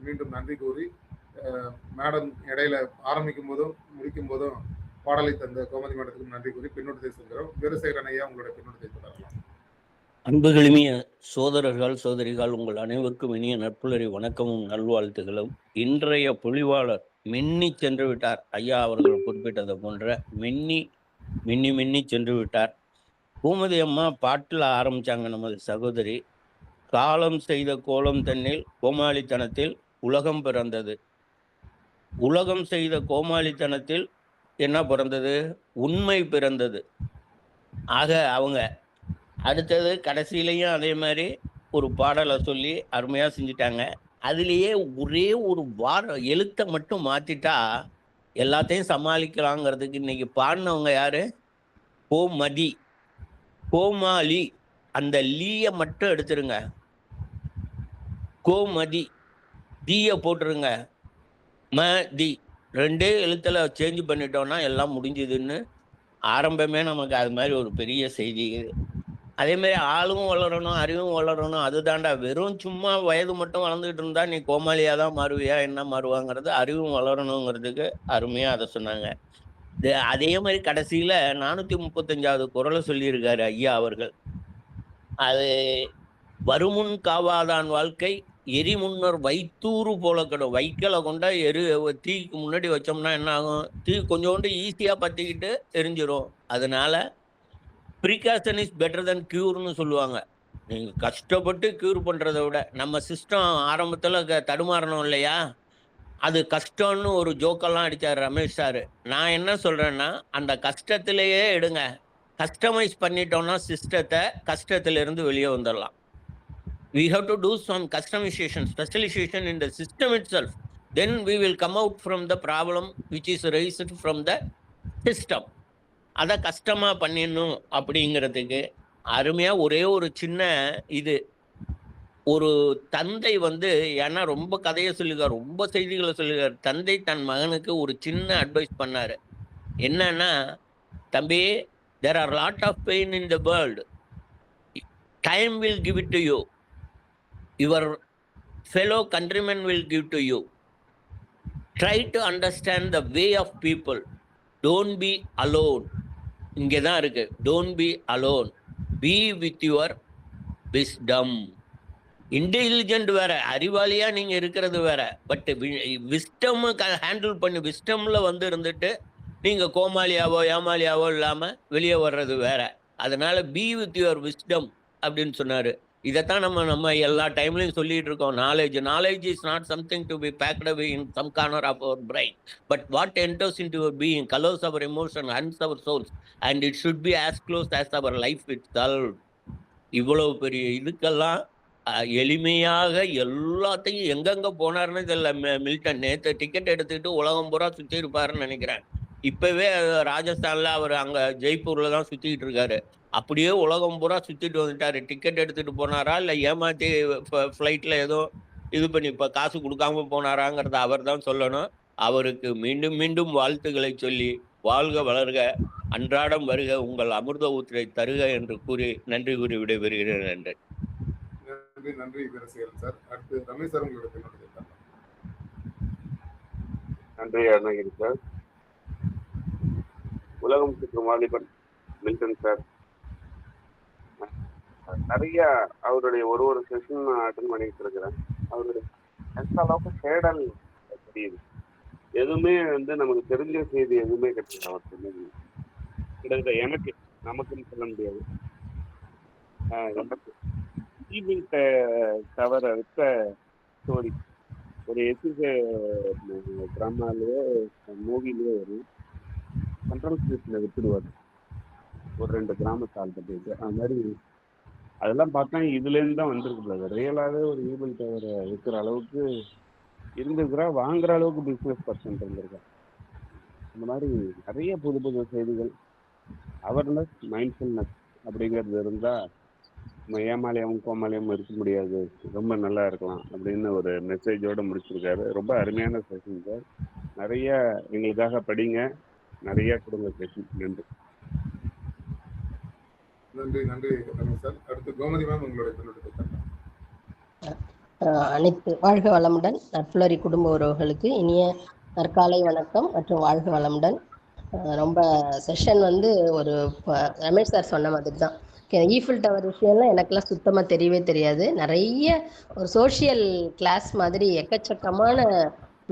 மீண்டும் நன்றி கூறி, மேடம் இடையில ஆரம்பிக்கும் போதும் முடிக்கும் போதும் பாடலை தந்த கோமதி மேடத்துக்கும் நன்றி கூறி பின்னோட்டத்தை சொல்கிறோம். வீரசேகரன் ஐயா, உங்களுடைய பின்னோட்டத்தை தொடரலாம். அன்புகளுமிய சோதரர்கள் சோதரிகள், உங்கள் அனைவருக்கும் இனிய நட்புலரி வணக்கமும் நல்வாழ்த்துகளும். இன்றைய பொழிவாளர் மின்னி சென்று விட்டார். ஐயா அவர்கள் குறிப்பிட்டதை போன்ற மின்னி சென்று விட்டார். பூமதி அம்மா பாட்டில் ஆரம்பிச்சாங்க. நமது சகோதரி, காலம் செய்த கோலம் தன்னில் கோமாளித்தனத்தில் உலகம் பிறந்தது. உலகம் செய்த கோமாளித்தனத்தில் என்ன பிறந்தது? உண்மை பிறந்தது. ஆக அவங்க அடுத்தது கடைசியிலையும் அதே மாதிரி ஒரு பாடலை சொல்லி அருமையாக செஞ்சிட்டாங்க. அதுலேயே ஒரே ஒரு எழுத்தை மட்டும் மாற்றிட்டா எல்லாத்தையும் சமாளிக்கலாங்கிறதுக்கு இன்னைக்கு பாடினவங்க யாரு? கோமதி, கோமாளி. அந்த லீயை மட்டும் எடுத்துருங்க, கோமதி. தீயை போட்டுருங்க, மதி. 2 எழுத்துல சேஞ்ச் பண்ணிட்டோம்னா எல்லாம் முடிஞ்சுதுன்னு ஆரம்பமே நமக்கு அது மாதிரி ஒரு பெரிய செய்தி. அதே மாதிரி ஆளும் வளரணும், அறிவும் வளரணும். அதுதாண்டா. வெறும் சும்மா வயது மட்டும் வளர்ந்துக்கிட்டு இருந்தா நீ கோமாளியாக தான் மாறுவியா, என்ன மாறுவாங்கிறது. அறிவும் வளரணுங்கிறதுக்கு அருமையாக அதை சொன்னாங்க. அதே மாதிரி கடைசியில் 435வது குறளை சொல்லியிருக்காரு ஐயா அவர்கள். அது வருமுன் காவாதான் வாழ்க்கை, எரி முன்னர் வைத்தூறு போல கிடும். வைக்கலை கொண்டா தீக்கு முன்னாடி வச்சோம்னா என்ன ஆகும்? தீ கொஞ்சோண்டு ஈஸியாக பற்றிக்கிட்டு எரிஞ்சிடும். அதனால ப்ரிகாஷன் இஸ் பெட்டர் தென் க்யூர்னு சொல்லுவாங்க. நீங்கள் கஷ்டப்பட்டு க்யூர் பண்ணுறதை விட நம்ம சிஸ்டம் ஆரம்பத்தில் தடுமாறணும் இல்லையா? அது கஷ்டம்னு ஒரு ஜோக்கெல்லாம் அடித்தார் ரமேஷ் சார். நான் என்ன சொல்கிறேன்னா, அந்த கஷ்டத்திலேயே எடுங்க. கஸ்டமைஸ் பண்ணிட்டோம்னா சிஸ்டத்தை கஷ்டத்திலிருந்து வெளியே வந்துடலாம். We have to do some customization, specialization in the system itself. Then we will come out from the problem which is raised from the system. அதை கஷ்டமாக பண்ணிடணும் அப்படிங்கிறதுக்கு அருமையாக ஒரே ஒரு சின்ன இது, ஒரு தந்தை வந்து, ஏன்னா ரொம்ப கதையை சொல்லுகிறார், ரொம்ப செய்திகளை சொல்லுகிறார். தந்தை தன் மகனுக்கு ஒரு சின்ன அட்வைஸ் பண்ணார். என்னன்னா, தம்பி, there are lot of pain in the world. Time will give it to you. Your fellow countrymen will give to you. Try to understand the way of people. Don't be alone. இங்கே தான் இருக்கு. Don't be alone. Be with your wisdom. Intelligent வேற, அறிவாளியா நீங்க இருக்கிறது வேற. பட் விஸ்டம் ஹேண்டில் பண்ணி விஸ்டம்ல வந்து இருந்துட்டு நீங்க கோமாளியாவோ ஏமாளியாவோ இல்லாம வெளியே வர்றது வேற. அதனால பி வித் யுவர் விஸ்டம் அப்படின்னு சொன்னாரு. இதைத்தான் நம்ம எல்லா டைம்லையும் சொல்லிட்டு இருக்கோம். Knowledge is not something to be packed away in some corner of our brain, but what enters into your being, colours our emotion, haunts our souls, and it should be as close as our life itself. இவ்வளவு பெரிய இதுக்கெல்லாம் எளிமையாக எல்லாத்தையும் எங்கெங்க போனாருன்னு தெரியல. மில்டன் நேற்று டிக்கெட் எடுத்துக்கிட்டு உலகம் பூரா சுற்றி இருப்பாருன்னு நினைக்கிறேன். இப்பவே ராஜஸ்தான்ல அவர் அங்க ஜெய்ப்பூர்ல தான் சுத்திக்கிட்டு இருக்காரு. அப்படியே உலகம் பூரா சுத்திட்டு வந்துட்டாரு. டிக்கெட் எடுத்துட்டு போனாரா இல்லை ஏமாத்தி ஃப்ளைட்ல ஏதோ இது பண்ணி இப்போ காசு கொடுக்காம போனாராங்கிறத அவர் தான் சொல்லணும். அவருக்கு மீண்டும் மீண்டும் வாழ்த்துக்களை சொல்லி வாழ்க வளர்க, அன்றாடம் வருக, உங்கள் அமிர்த ஊற்றை தருக என்று கூறி நன்றி கூறி விடைபெறுகிறேன். நன்றி. நன்றி வீரசேகரன் சார். அடுத்து ரமேஷ் சார், உங்களோட பின்னோட்டத்தை கேட்கலாம். நன்றி அருணகிரி சார். உலகம் சுற்றும் வாலிபன் மில்டன் சார், நிறைய அவருடைய ஒரு செஷன் நான் அட்டன் பண்ணிட்டு இருக்கிறேன். அவருடைய எந்த அளவுக்கு தேடல் தெரியுது. எதுவுமே வந்து நமக்கு தெரிஞ்ச செய்தி எதுவுமே கிடையாது அவர் சொன்னது. கிட்டத்தட்ட எனக்கு நமக்குன்னு சொல்ல முடியாது. எனக்கு தவிர விட்ட ஸ்டோரி ஒரு ட்ராமாலேயோ மூவிலேயோ வரும். சென்ட்ரல் ஸ்ட்ரீட்ல விட்டுடுவார் ஒரு 2 கிராமத்து ஆள் பற்றிட்டு. அது மாதிரி அதெல்லாம் பார்த்தா இதுலேருந்து தான் வந்திருக்குல்ல. ரியலாகவே ஒரு ஈபிள் டவரை விற்கிற அளவுக்கு இருந்திருக்கிறா, வாங்குற அளவுக்கு பிஸ்னஸ் பர்சன் இருந்திருக்கா. இந்த மாதிரி நிறைய புது புது செய்திகள். அவேர்னஸ், மைண்ட்ஃபுல்னஸ் அப்படிங்கிறது இருந்தால் நம்ம ஏமாலியாவும் கோமாலியாவும் இருக்க முடியாது, ரொம்ப நல்லா இருக்கலாம் அப்படின்னு ஒரு மெசேஜோடு முடிச்சிருக்காரு. ரொம்ப அருமையான செஷன் சார். நிறைய எங்களுக்காக படிங்க, நிறைய கொடுங்க செஷன். நன்றி. நன்றி நன்றி ரமேஷ் சார். அடுத்து கோமதி மேம், உங்களோட பின்னோட்டத்தை கேட்கலாம். அனைத்து வாழ்க வளமுடன் நட்புலரி குடும்ப உறவுகளுக்கு இனிய நற்காலை வணக்கம் மற்றும் வாழ்க வளமுடன். ரொம்ப செஷன் வந்து ஒரு ரமேஷ் சார் சொன்ன மாதிரி தான். ஈஃபில் டவர் விஷயம்லாம் எனக்கெல்லாம் சுத்தமாக தெரியவே தெரியாது. நிறைய ஒரு சோஷியல் கிளாஸ் மாதிரி எக்கச்சக்கமான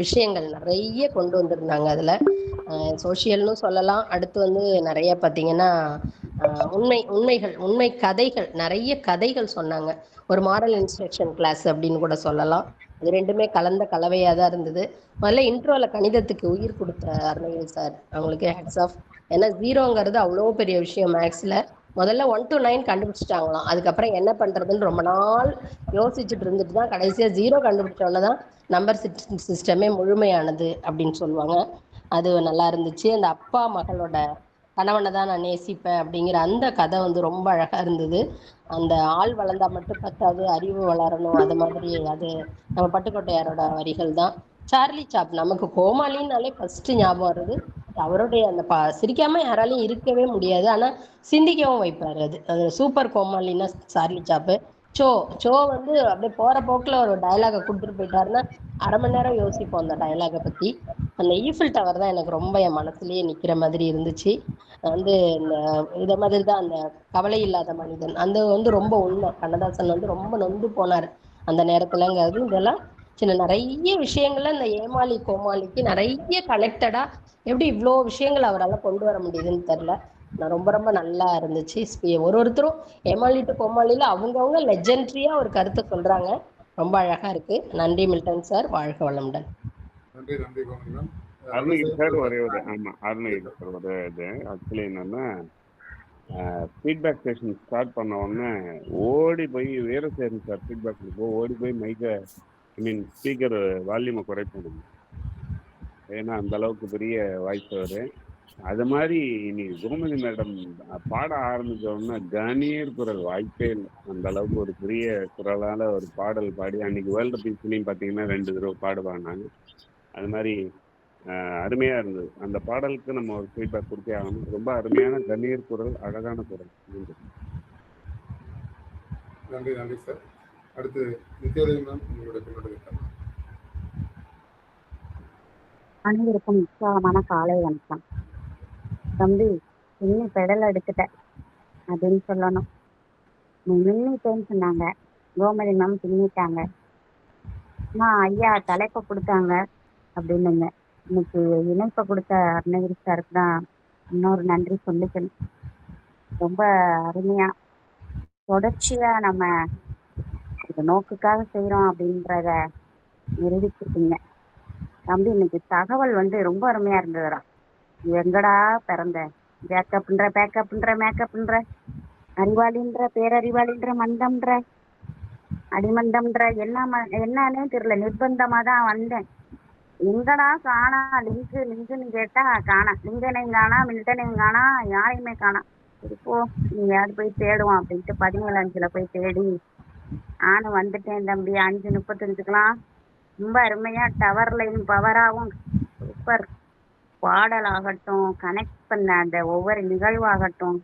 விஷயங்கள் நிறைய கொண்டு வந்திருந்தாங்க. அதில் சோஷியல்னு சொல்லலாம். அடுத்து வந்து நிறைய பார்த்தீங்கன்னா உண்மை கதைகள், நிறைய கதைகள் சொன்னாங்க. ஒரு மாரல் இன்ஸ்ட்ரக்ஷன் கிளாஸ் அப்படின்னு கூட சொல்லலாம். அது ரெண்டுமே கலந்த கலவையாக தான் இருந்தது. முதல்ல இன்ட்ரோவில் கணிதத்துக்கு உயிர் கொடுத்த அருணகிரி சார், அவங்களுக்கு ஹேட்ஸ் ஆஃப். ஏன்னா 0ங்கிறது அவ்வளோ பெரிய விஷயம். மேக்ஸில் முதல்ல 1 to 9 கண்டுபிடிச்சிட்டாங்களாம். அதுக்கப்புறம் என்ன பண்ணுறதுன்னு ரொம்ப நாள் யோசிச்சுட்டு இருந்துட்டு தான் கடைசியாக 0 கண்டுபிடிச்சோன்னு தான் நம்பர் சிஸ்டமே முழுமையானது அப்படின்னு சொல்லுவாங்க. அது நல்லா இருந்துச்சு. அந்த அப்பா மகளோட கணவனை தான் நான் நேசிப்பேன் அப்படிங்கிற அந்த கதை வந்து ரொம்ப அழகாக இருந்தது. அந்த ஆள் வளர்ந்தா மட்டும் பத்தாது, அறிவு வளரணும். அது மாதிரி அது நம்ம பட்டுக்கோட்டையாரோட வரிகள் தான். சார்லி சாப், நமக்கு கோமாளின்னாலே ஃபர்ஸ்ட் ஞாபகம் வருது. அவருடைய அந்த சிரிக்காம யாராலையும் இருக்கவே முடியாது, ஆனால் சிந்திக்கவும் வைப்பார். அது சூப்பர் கோமாளின்னா சார்லி சாப்பு. சோ வந்து அப்படியே போகிற போக்கில் ஒரு டயலாகை கொடுத்துட்டு போயிட்டாருன்னா அரை மணி நேரம் யோசிப்போம் அந்த டயலாகை பற்றி. அந்த ஈஃபில் டவர் தான் எனக்கு ரொம்ப என் மனசுலேயே நிற்கிற மாதிரி இருந்துச்சு. வந்து இந்த இதை மாதிரி தான் அந்த கவலை இல்லாத மனிதன், அந்த வந்து ரொம்ப உண்மை. கண்ணதாசன் வந்து ரொம்ப நொந்து போனார். அந்த நேரத்துலங்கிறது இதெல்லாம் சின்ன நிறைய விஷயங்கள்ல இந்த ஏமாளி கோமாளிக்கு நிறைய கனெக்டடா எப்படி இவ்வளோ விஷயங்கள் அவரால் கொண்டு வர முடியுதுன்னு தெரில. நான் ரொம்ப ரொம்ப நல்லா இருந்துச்சு. ஒருத்தரும் ஏமாளி டு கோமாளியில அவங்கவுங்க லெஜெண்டரியா ஒரு கருத்தை சொல்றாங்க. ரொம்ப அழகா இருக்கு. நன்றி மில்டன் சார், வாழ்க வளமுடன். நன்றி நன்றி கோமதி மேம். அருணகிரி சார் ஒரே ஒரு அருணகிரி சார் ஒரு இது ஆக்சுவலி என்னன்னா ஃபீட்பேக் செஷன் ஸ்டார்ட் பண்ண உடனே ஓடி போய் வீரசேகரன் சார் ஃபீட்பேக் ஓடி போய் மைக்கை ஸ்பீக்கர் வால்யூமை குறைப்போம். ஏன்னா அந்த அளவுக்கு பெரிய வாய்ஸ் அவரு. அது மாதிரி இன்னைக்கு கோமதி மேடம் பாட ஆரம்பிச்ச உடனே கணீர் குரல் வாய்ப்பே இல்லை. அந்த அளவுக்கு ஒரு பெரிய குரலால ஒரு பாடல் பாடி அன்னைக்கு வேர்ல்டு பீஸ்லையும் பார்த்தீங்கன்னா 2 தடவை பாடுவாங்க. அது மாதிரி அருமையா இருந்தது. அந்த பாடலுக்கு நம்ம ஒரு ஃபீட்பேக் கொடுத்தே ஆகணும். ரொம்ப அருமையான கணீர் குரல், அழகான குரல். நன்றி நன்றி சார். அடுத்து நித்யாதேவி மேம், உங்களுடைய பின்னோட்டத்தை. அனைவருக்கும் உற்சாகமான காலை வணக்கம். தம்பி, இன்னும் பெடல் எடுத்துட்ட அப்படின்னு சொல்லணும். நீ மின்னிட்டேன்னு சொன்னாங்க, கோமதி மேம் பின்னிட்டாங்க. ஐயா தலைப்பை கொடுத்தாங்க அப்படின்னுங்க. இன்னைக்கு இணைப்பை கொடுத்த அருணகிரி சாருக்கு தான் இன்னொரு நன்றி சொல்லிக்கணும். ரொம்ப அருமையா தொடர்ச்சியா நம்ம இந்த நோக்குக்காக செய்யறோம் அப்படின்றத நிரூபிச்சிருக்கீங்க தம்பி. இன்னைக்கு தகவல் ரொம்ப அருமையா இருந்ததுடா. எங்கடா பிறந்த பேக்கப்ன்ற மேக்கப்ன்ற அறிவாளின்ற பேரறிவாளின்ற மந்தம்ன்ற அடிமந்தம்ன்ற என்னன்னே தெரியல. நிர்பந்தமா தான் வந்தேன். எங்கடா காணா லிங்குன்னு கேட்டா காணா. லிங்கனையும் காணா, மில்டனையும் காணா, யாரையுமே காணா. இப்போ நீங்க யாரு போய் தேடுவோம் அப்படின்ட்டு 17:05 போய் தேடி நானும் வந்துட்டேன் தம்பி. 5:35 ரொம்ப அருமையா டவர் லைன் பவராகவும் சூப்பர் பாடல் ஆகட்டும், கனெக்ட் பண்ண அந்த ஒவ்வொரு நிகழ்வாகட்டும்,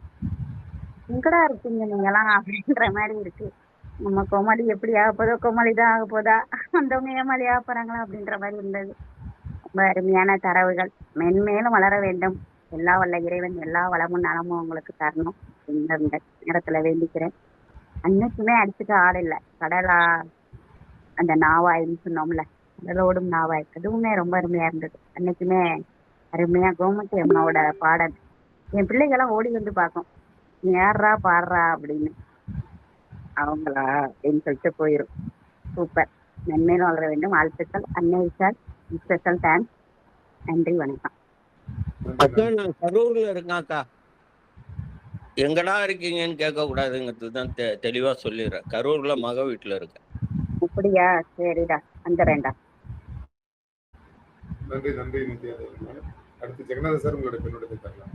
எங்கடா இருக்கீங்க நீங்களாம் அப்படின்ற மாதிரி இருக்கு. நம்ம கோமாளி எப்படி ஆக போதோ, கோமாளி தான் ஆக போதா, வந்தவங்க ஏமாளி ஆக போறாங்களா அப்படின்ற மாதிரி இருந்தது. ரொம்ப அருமையான தரவுகள். மென்மேலும் வளர வேண்டும். எல்லா வல்ல இறைவன் எல்லா வளமும் நலமும் உங்களுக்கு தரணும் இந்த நேரத்துல வேண்டிக்கிறேன். அன்னைக்குமே அடிச்சுக்க ஆள் இல்லை. கடலா அந்த நாவாயின்னு சொன்னோம்ல, கடலோடும் நாவாய், அதுவுமே ரொம்ப அருமையா இருந்தது. அன்னைக்குமே அருமையா கோமதி அம்மாவோட பாடல் என் பிள்ளைகள்லாம் ஓடி வந்து பார்க்கும், நீ யாரா பாடுறா அப்படின்னு. அவங்களா அப்படின்னு சொல்லிட்டு போயிடும். சூப்பர். மென்மேலும் வளர வேண்டும். வாழ்த்துக்கள் அன்னை சார். Special thanks. நன்றி, வணக்கம். அக்கா, நான் கரூர்ல இருக்காக்கா. எங்கடா இருக்கீங்கன்னு கேட்க கூடாதுங்கிறது தான் தெளிவா சொல்லிடுறேன். கரூர்ல மக வீட்டுல இருக்கேன். அப்படியா? சரிடா, வந்துடுறேன்டா. நன்றி நன்றி நித்யாதேவி மேம். அடுத்து ஜெகநாதன் சார், உங்களுடைய பின்னோட்டத்தை தரலாம்.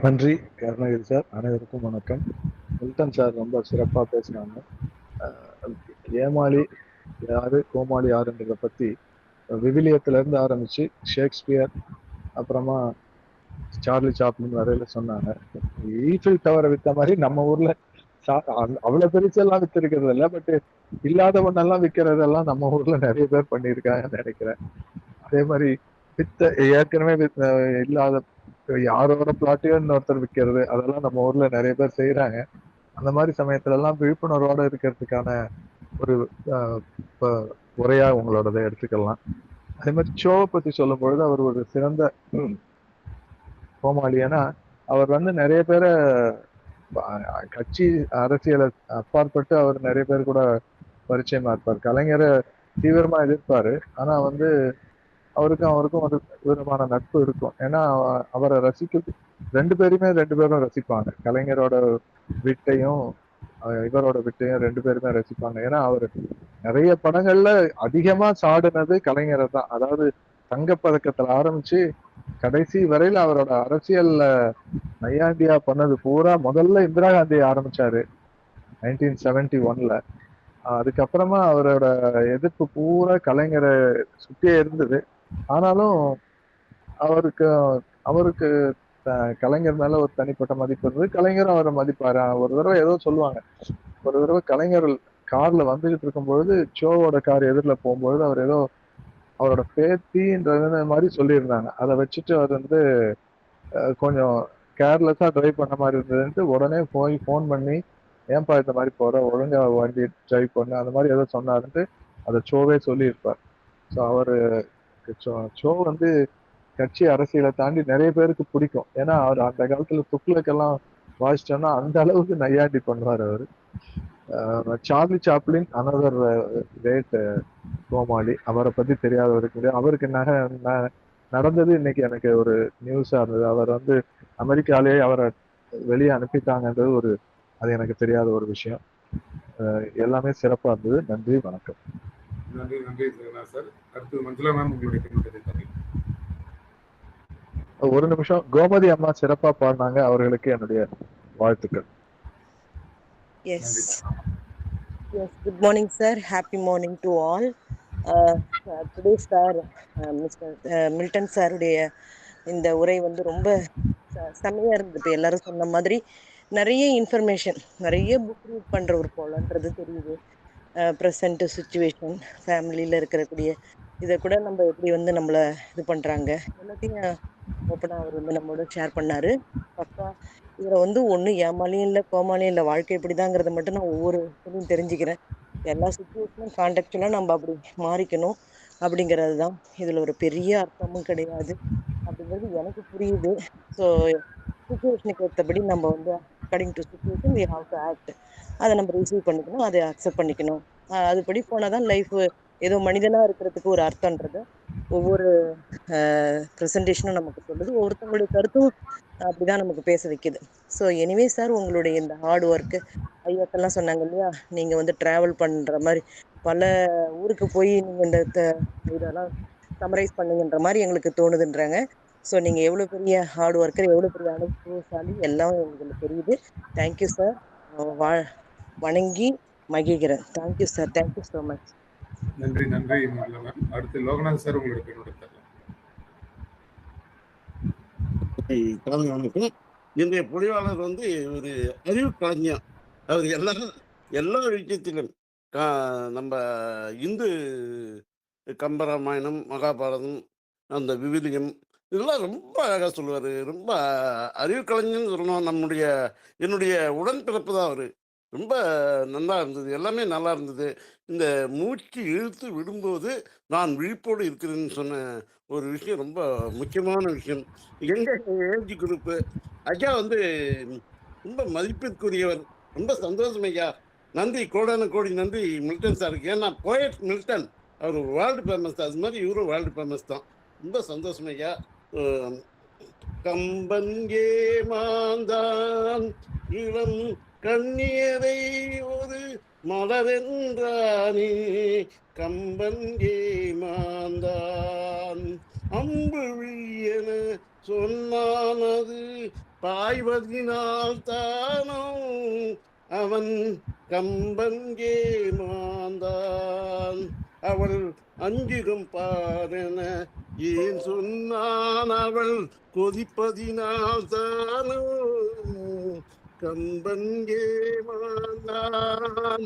நன்றி அருணகிரி சார். அனைவருக்கும் வணக்கம். மில்டன் சார் ரொம்ப சிறப்பாக பேசினாங்க. ஏமாளி யாரு, கோமாளி யாருன்றதை பற்றி விவிலியத்திலேருந்து ஆரம்பித்து ஷேக்ஸ்பியர், அப்புறமா சார்லி சாப்ளின் வரையில சொன்னாங்க. ஈஃபில் டவரை விற்ற மாதிரி நம்ம ஊரில் அவ்வளோ பெருசெல்லாம் விற்றுருக்கிறது இல்லை, பட் இல்லாதவனெல்லாம் விற்கிறதெல்லாம் நம்ம ஊரில் நிறைய பேர் பண்ணியிருக்காங்கன்னு நினைக்கிறேன். அதே மாதிரி ஏற்கனவே இல்லாத யாரோட பிளாட்டையும் இன்னொருத்தர் விற்கிறது, அதெல்லாம் நம்ம ஊர்ல நிறைய பேர் செய்யறாங்க. அந்த மாதிரி சமயத்துல எல்லாம் விழிப்புணர்வோட இருக்கிறதுக்கான ஒரு உரையா உங்களோடதை எடுத்துக்கலாம். அதே மாதிரி ஷோவை பத்தி சொல்லும் பொழுது அவர் ஒரு சிறந்த கோமாளி. ஏன்னா அவர் நிறைய பேரை கட்சி அரசியலை அப்பாற்பட்டு அவர் நிறைய பேர் கூட பரிச்சயமா இருப்பார். கலைஞரை தீவிரமா எதிர்ப்பாரு. ஆனா அவருக்கும் ஒரு விதமான நட்பு இருக்கும். ஏன்னா அவரை ரெண்டு பேரும் ரசிப்பாங்க. கலைஞரோட வீட்டையும் இவரோட வீட்டையும் 2 பேருமே ரசிப்பாங்க. ஏன்னா அவர் நிறைய படங்கள்ல அதிகமா சாடுனது கலைஞரை தான். அதாவது தங்கப்பதக்கத்துல ஆரம்பிச்சு கடைசி வரையில அவரோட அரசியல்ல நையாண்டியா பண்ணது பூரா முதல்ல இந்திரா காந்தியை ஆரம்பிச்சாரு 1971ல. அதுக்கப்புறமா அவரோட எதிர்ப்பு பூரா கலைஞரை சுத்தியே இருந்தது. ஆனாலும் அவருக்கு கலைஞர் மேல ஒரு தனிப்பட்ட மதிப்பு இருந்தது. கலைஞரும் அவரை மதிப்பாரு. ஒரு தடவை ஏதோ சொல்லுவாங்க, ஒரு தடவை கலைஞர் கார்ல வந்துகிட்டு இருக்கும்பொழுது ஷோவோட கார் எதிரில் போகும்பொழுது அவர் ஏதோ அவரோட பேத்தின்றது மாதிரி சொல்லியிருந்தாங்க. அதை வச்சுட்டு அவர் கொஞ்சம் கேர்லெஸ்ஸா டிரைவ் பண்ண மாதிரி இருந்ததுன்ட்டு உடனே போய் ஃபோன் பண்ணி ஏன்பா இந்த மாதிரி போற, ஒழுங்கா வண்டி டிரைவ் பண்ணு, அந்த மாதிரி ஏதோ சொன்னாருன்ட்டு அதை சோவே சொல்லியிருப்பார். ஸோ அவரு சோ வந்து கட்சி அரசியலை தாண்டி நிறைய பேருக்கு பிடிக்கும். ஏன்னா அவர் அந்த காலத்துல துக்ளக்கெல்லாம் வாசிச்சோன்னா அந்த அளவுக்கு நையாண்டி பண்ணுவார் அவரு. சார்லி சாப்ளின் அனதர் கிரேட் கோமாளி. அவரை பத்தி தெரியாதவருக்கு முடியாது. அவருக்கு நடந்தது இன்னைக்கு எனக்கு ஒரு நியூஸா இருந்தது. அவர் வந்து அமெரிக்காலேயே அவரை வெளியே அனுப்பிட்டாங்கன்றது அது எனக்கு தெரியாத ஒரு விஷயம். எல்லாமே சிறப்பா இருந்தது. நன்றி, வணக்கம். நன்றி நன்றி சார். அடுத்து மஞ்சுளா மேம் உங்களுடைய கருத்தை தரீங்க. ஒரு நிமிஷம். கோமதி அம்மா சிறப்பா பாடினாங்க, அவர்களுக்கு என்னுடைய வாழ்த்துக்கள். Yes. Good morning, sir. Happy morning to all. Today, sir, Mr. Milton sir உடைய இந்த உரை வந்து ரொம்ப செம்மையா இருந்தது. எல்லாரும் சொன்ன மாதிரி நிறைய இன்ஃபர்மேஷன், நிறைய புக் ரீட் பண்ற ஒரு போலன்றது தெரியுது. ப்ரெசன்ட் சுச்சுவேஷன், ஃபேமிலியில இருக்கக்கூடிய இதை கூட நம்ம எப்படி வந்து நம்மள இது பண்றாங்க எல்லாத்தையும் ஓப்பனா அவர் வந்து நம்மளோட ஷேர் பண்ணாரு. பக்கா இதுல வந்து ஒண்ணு ஏமாலியும் இல்லை கோமாலியும் இல்லை, வாழ்க்கை இப்படிதாங்கிறத மட்டும் நான் ஒவ்வொரு இதுலையும் தெரிஞ்சுக்கிறேன். எல்லா சுச்சுவேஷனும் கான்டெக்சுவலா நம்ம அப்படி மாறிக்கணும் அப்படிங்கிறது தான் இதுல ஒரு பெரிய அர்த்தமும் கிடையாது அப்படிங்கிறது எனக்கு புரியுது. ஸோ சுச்சுவேஷனுக்கு ஏற்றபடி நம்ம வந்து according to situation we have to act. அதை நம்ம ரிசீவ் பண்ணிக்கணும், அதை அக்செப்ட் பண்ணிக்கணும். அதுபடி போனாதான் லைஃப் ஏதோ மனிதனா இருக்கிறதுக்கு ஒரு அர்த்தம்ன்றது ஒவ்வொரு ப்ரெசன்டேஷனும் நமக்கு சொல்லுது. ஒவ்வொருத்தவங்களுடைய கருத்தும் அப்படிதான் நமக்கு பேச வைக்குது. ஸோ எனிவே சார், உங்களுடைய இந்த ஹார்ட் ஒர்க்கு ஐயாக்கெல்லாம் சொன்னாங்க இல்லையா, நீங்க வந்து டிராவல் பண்ற மாதிரி பல ஊருக்கு போய் நீங்க இந்த இதெல்லாம் சமரைஸ் பண்ணுங்கன்ற மாதிரி எங்களுக்கு தோணுதுன்றாங்க. ஸோ நீங்க எவ்வளவு பெரிய ஹார்ட் ஒர்க்கர், எவ்வளவு பெரிய அனுபவசாலி எல்லாம் எங்களுக்கு தெரியுது. Thank you sir. வணங்கி மகிழ்கிறேன். Thank you sir. Thank you so much. நன்றி நன்றி மேம். அடுத்து லோகநாத் சார் உங்களுக்கு என்னோட வணக்கம். இன்றைய பொழிவாளர் வந்து ஒரு அறிவு கலைஞர். அவர் எல்லா விஷயத்திலும் நம்ம இந்து கம்பராமாயணம், மகாபாரதம், அந்த விவிலியம் இதெல்லாம் ரொம்ப அழகாக சொல்லுவார். ரொம்ப அறிவு கலைஞர்னு சொல்லணும். என்னுடைய உடன்பிறப்பு தான் அவர். ரொம்ப நல்லா இருந்தது, எல்லாமே நல்லா இருந்தது. இந்த மூச்சு இழுத்து விடும்போது நான் விழிப்போடு இருக்கிறேன்னு சொன்ன ஒரு விஷயம் ரொம்ப முக்கியமான விஷயம். எங்கள் ஏஜ் குரூப்பு ஐயா வந்து ரொம்ப மதிப்பிற்குரியவர். ரொம்ப சந்தோஷம் ஐயா. நன்றி, கோடான கோடி நன்றி மில்டன் சாருக்கு. ஏன்னா போயட் மில்டன் அவர் வேர்ல்டு ஃபேமஸ், அது மாதிரி இவரும் வேர்ல்டு ஃபேமஸ் தான். ரொம்ப சந்தோஷம் ஐயா. கம்பன் ஏமாந்தான் இளம் கண்ணியரை ஒரு மலரென்றானே, கம்பன் ஏமாந்தான் அம்பு என சொன்னானது பாய்வதினால் தானோ, அவன் கம்பன் ஏமாந்தான். அவள் அஞ்சிடும் பாரென ஏன் சொன்னான், அவள் கொதிப்பதினால் தானோ, கம்பன் ஏமாந்தான்.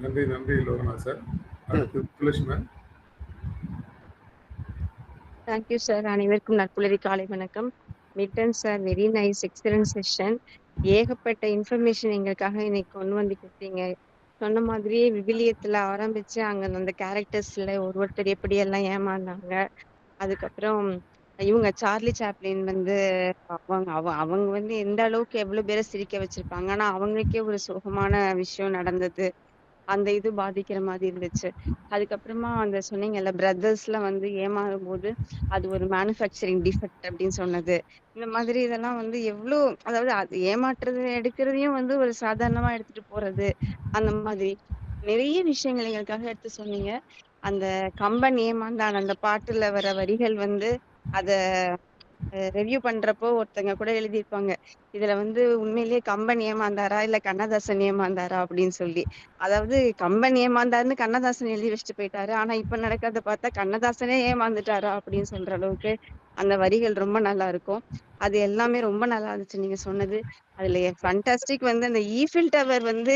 நன்றி நன்றி லோகநாத் சார். அடுத்து துளசிமேன். Thank you sir. அனைவருக்கும் நட்புலரி காலை வணக்கம். Milton sir, very nice, excellent session. ஏகப்பட்ட இன்ஃபர்மேஷன் எங்களுக்காக இன்னைக்கு கொண்டு வந்து கொடுத்தீங்க. சொன்ன மாதிரியே விவிலியத்துல ஆரம்பிச்சு அங்க அந்த கேரக்டர்ஸ்ல ஒருத்தர் எப்படி எல்லாம் ஏமாந்தாங்க. அதுக்கப்புறம் இவங்க சார்லி சாப்ளின் வந்து அவங்க வந்து எந்த அளவுக்கு எவ்வளவு பேரை சிரிக்க வச்சிருப்பாங்க, ஆனா அவங்களுக்கே ஒரு சோகமான விஷயம் நடந்தது. அந்த இது பாதிக்கிற மாதிரி இருந்துச்சு. அதுக்கப்புறமா அந்த சொன்னீங்கல்ல, பிரதர்ஸ்ல வந்து ஏமாறும் போது அது ஒரு மேனுஃபேக்சரிங் டிஃபெக்ட் அப்படின்னு சொன்னது. இந்த மாதிரி இதெல்லாம் வந்து எவ்வளவு, அதாவது அது ஏமாற்றுறது எடுக்கிறதையும் வந்து ஒரு சாதாரணமா எடுத்துட்டு போறது, அந்த மாதிரி நிறைய விஷயங்கள் எங்களுக்காக எடுத்து சொன்னீங்க. அந்த கம்பன் ஏமாந்தான் அந்த பாட்டுல வர வரிகள் வந்து அத ரெவ்யூ பண்றப்போ ஒருத்தங்க கூட எழுதியிருப்பாங்க, இதுல வந்து உண்மையிலேயே கம்பன் ஏமாந்தாரா இல்ல கண்ணதாசன் ஏமாந்தாரா அப்படின்னு சொல்லி. அதாவது கம்பன் ஏமாந்தாருன்னு கண்ணதாசன் எழுதி வச்சுட்டு போயிட்டாரு, ஆனா இப்ப நடக்கிறத பார்த்தா கண்ணதாசனே ஏமாந்துட்டாரா அப்படின்னு சொல்ற அளவுக்கு அந்த வரிகள் ரொம்ப நல்லா இருக்கும். அது எல்லாமே ரொம்ப நல்லா இருந்துச்சு நீங்க சொன்னது. அதுல ஃபண்டாஸ்டிக் வந்து அந்த ஈஃபில் டவர் வந்து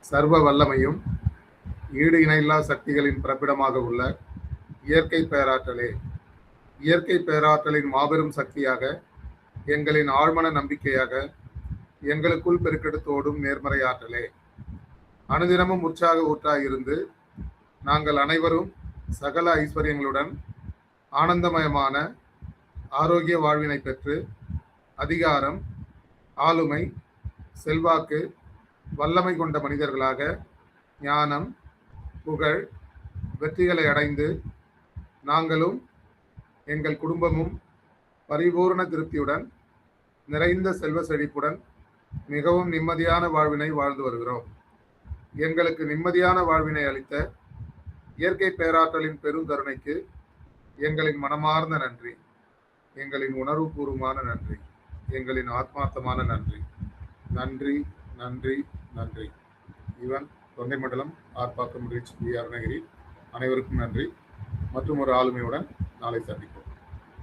சர்வ வல்லமையும் ஈடு இணையில்லா சக்திகளின் பிறப்பிடமாக உள்ள இயற்கை பேராற்றலே, இயற்கை பேராற்றலின் மாபெரும் சக்தியாக, எங்களின் ஆழ்மன நம்பிக்கையாக, எங்களுக்குள் பெருக்கெடுத்தோடும் நேர்மறை ஆற்றலே, அனுதினமும் உற்சாக ஊற்றாயிருந்து நாங்கள் அனைவரும் சகல ஐஸ்வர்யங்களுடன் ஆனந்தமயமான ஆரோக்கிய வாழ்வினை பெற்று அதிகாரம், ஆளுமை, செல்வாக்கு, வல்லமை கொண்ட மனிதர்களாக ஞானம், புகழ், வெற்றிகளை அடைந்து நாங்களும் எங்கள் குடும்பமும் பரிபூர்ண திருப்தியுடன் நிறைந்த செல்வ செழிப்புடன் மிகவும் நிம்மதியான வாழ்வினை வாழ்ந்து வருகிறோம். எங்களுக்கு நிம்மதியான வாழ்வினை அளித்த இயற்கை பேராற்றலின் பெருங்கருணைக்கு எங்களின் மனமார்ந்த நன்றி, எங்களின் உணர்வுபூர்வமான நன்றி, எங்களின் ஆத்மார்த்தமான நன்றி. நன்றி, நன்றி, நன்றி. இவன் தொண்டை மண்டலம் ஆர்ப்பாக்கம் ரீச் வி அருணகிரி. அனைவருக்கும் நன்றி. மற்றும் ஒரு ஆளுமையுடன் நாளை சந்திப்போம்.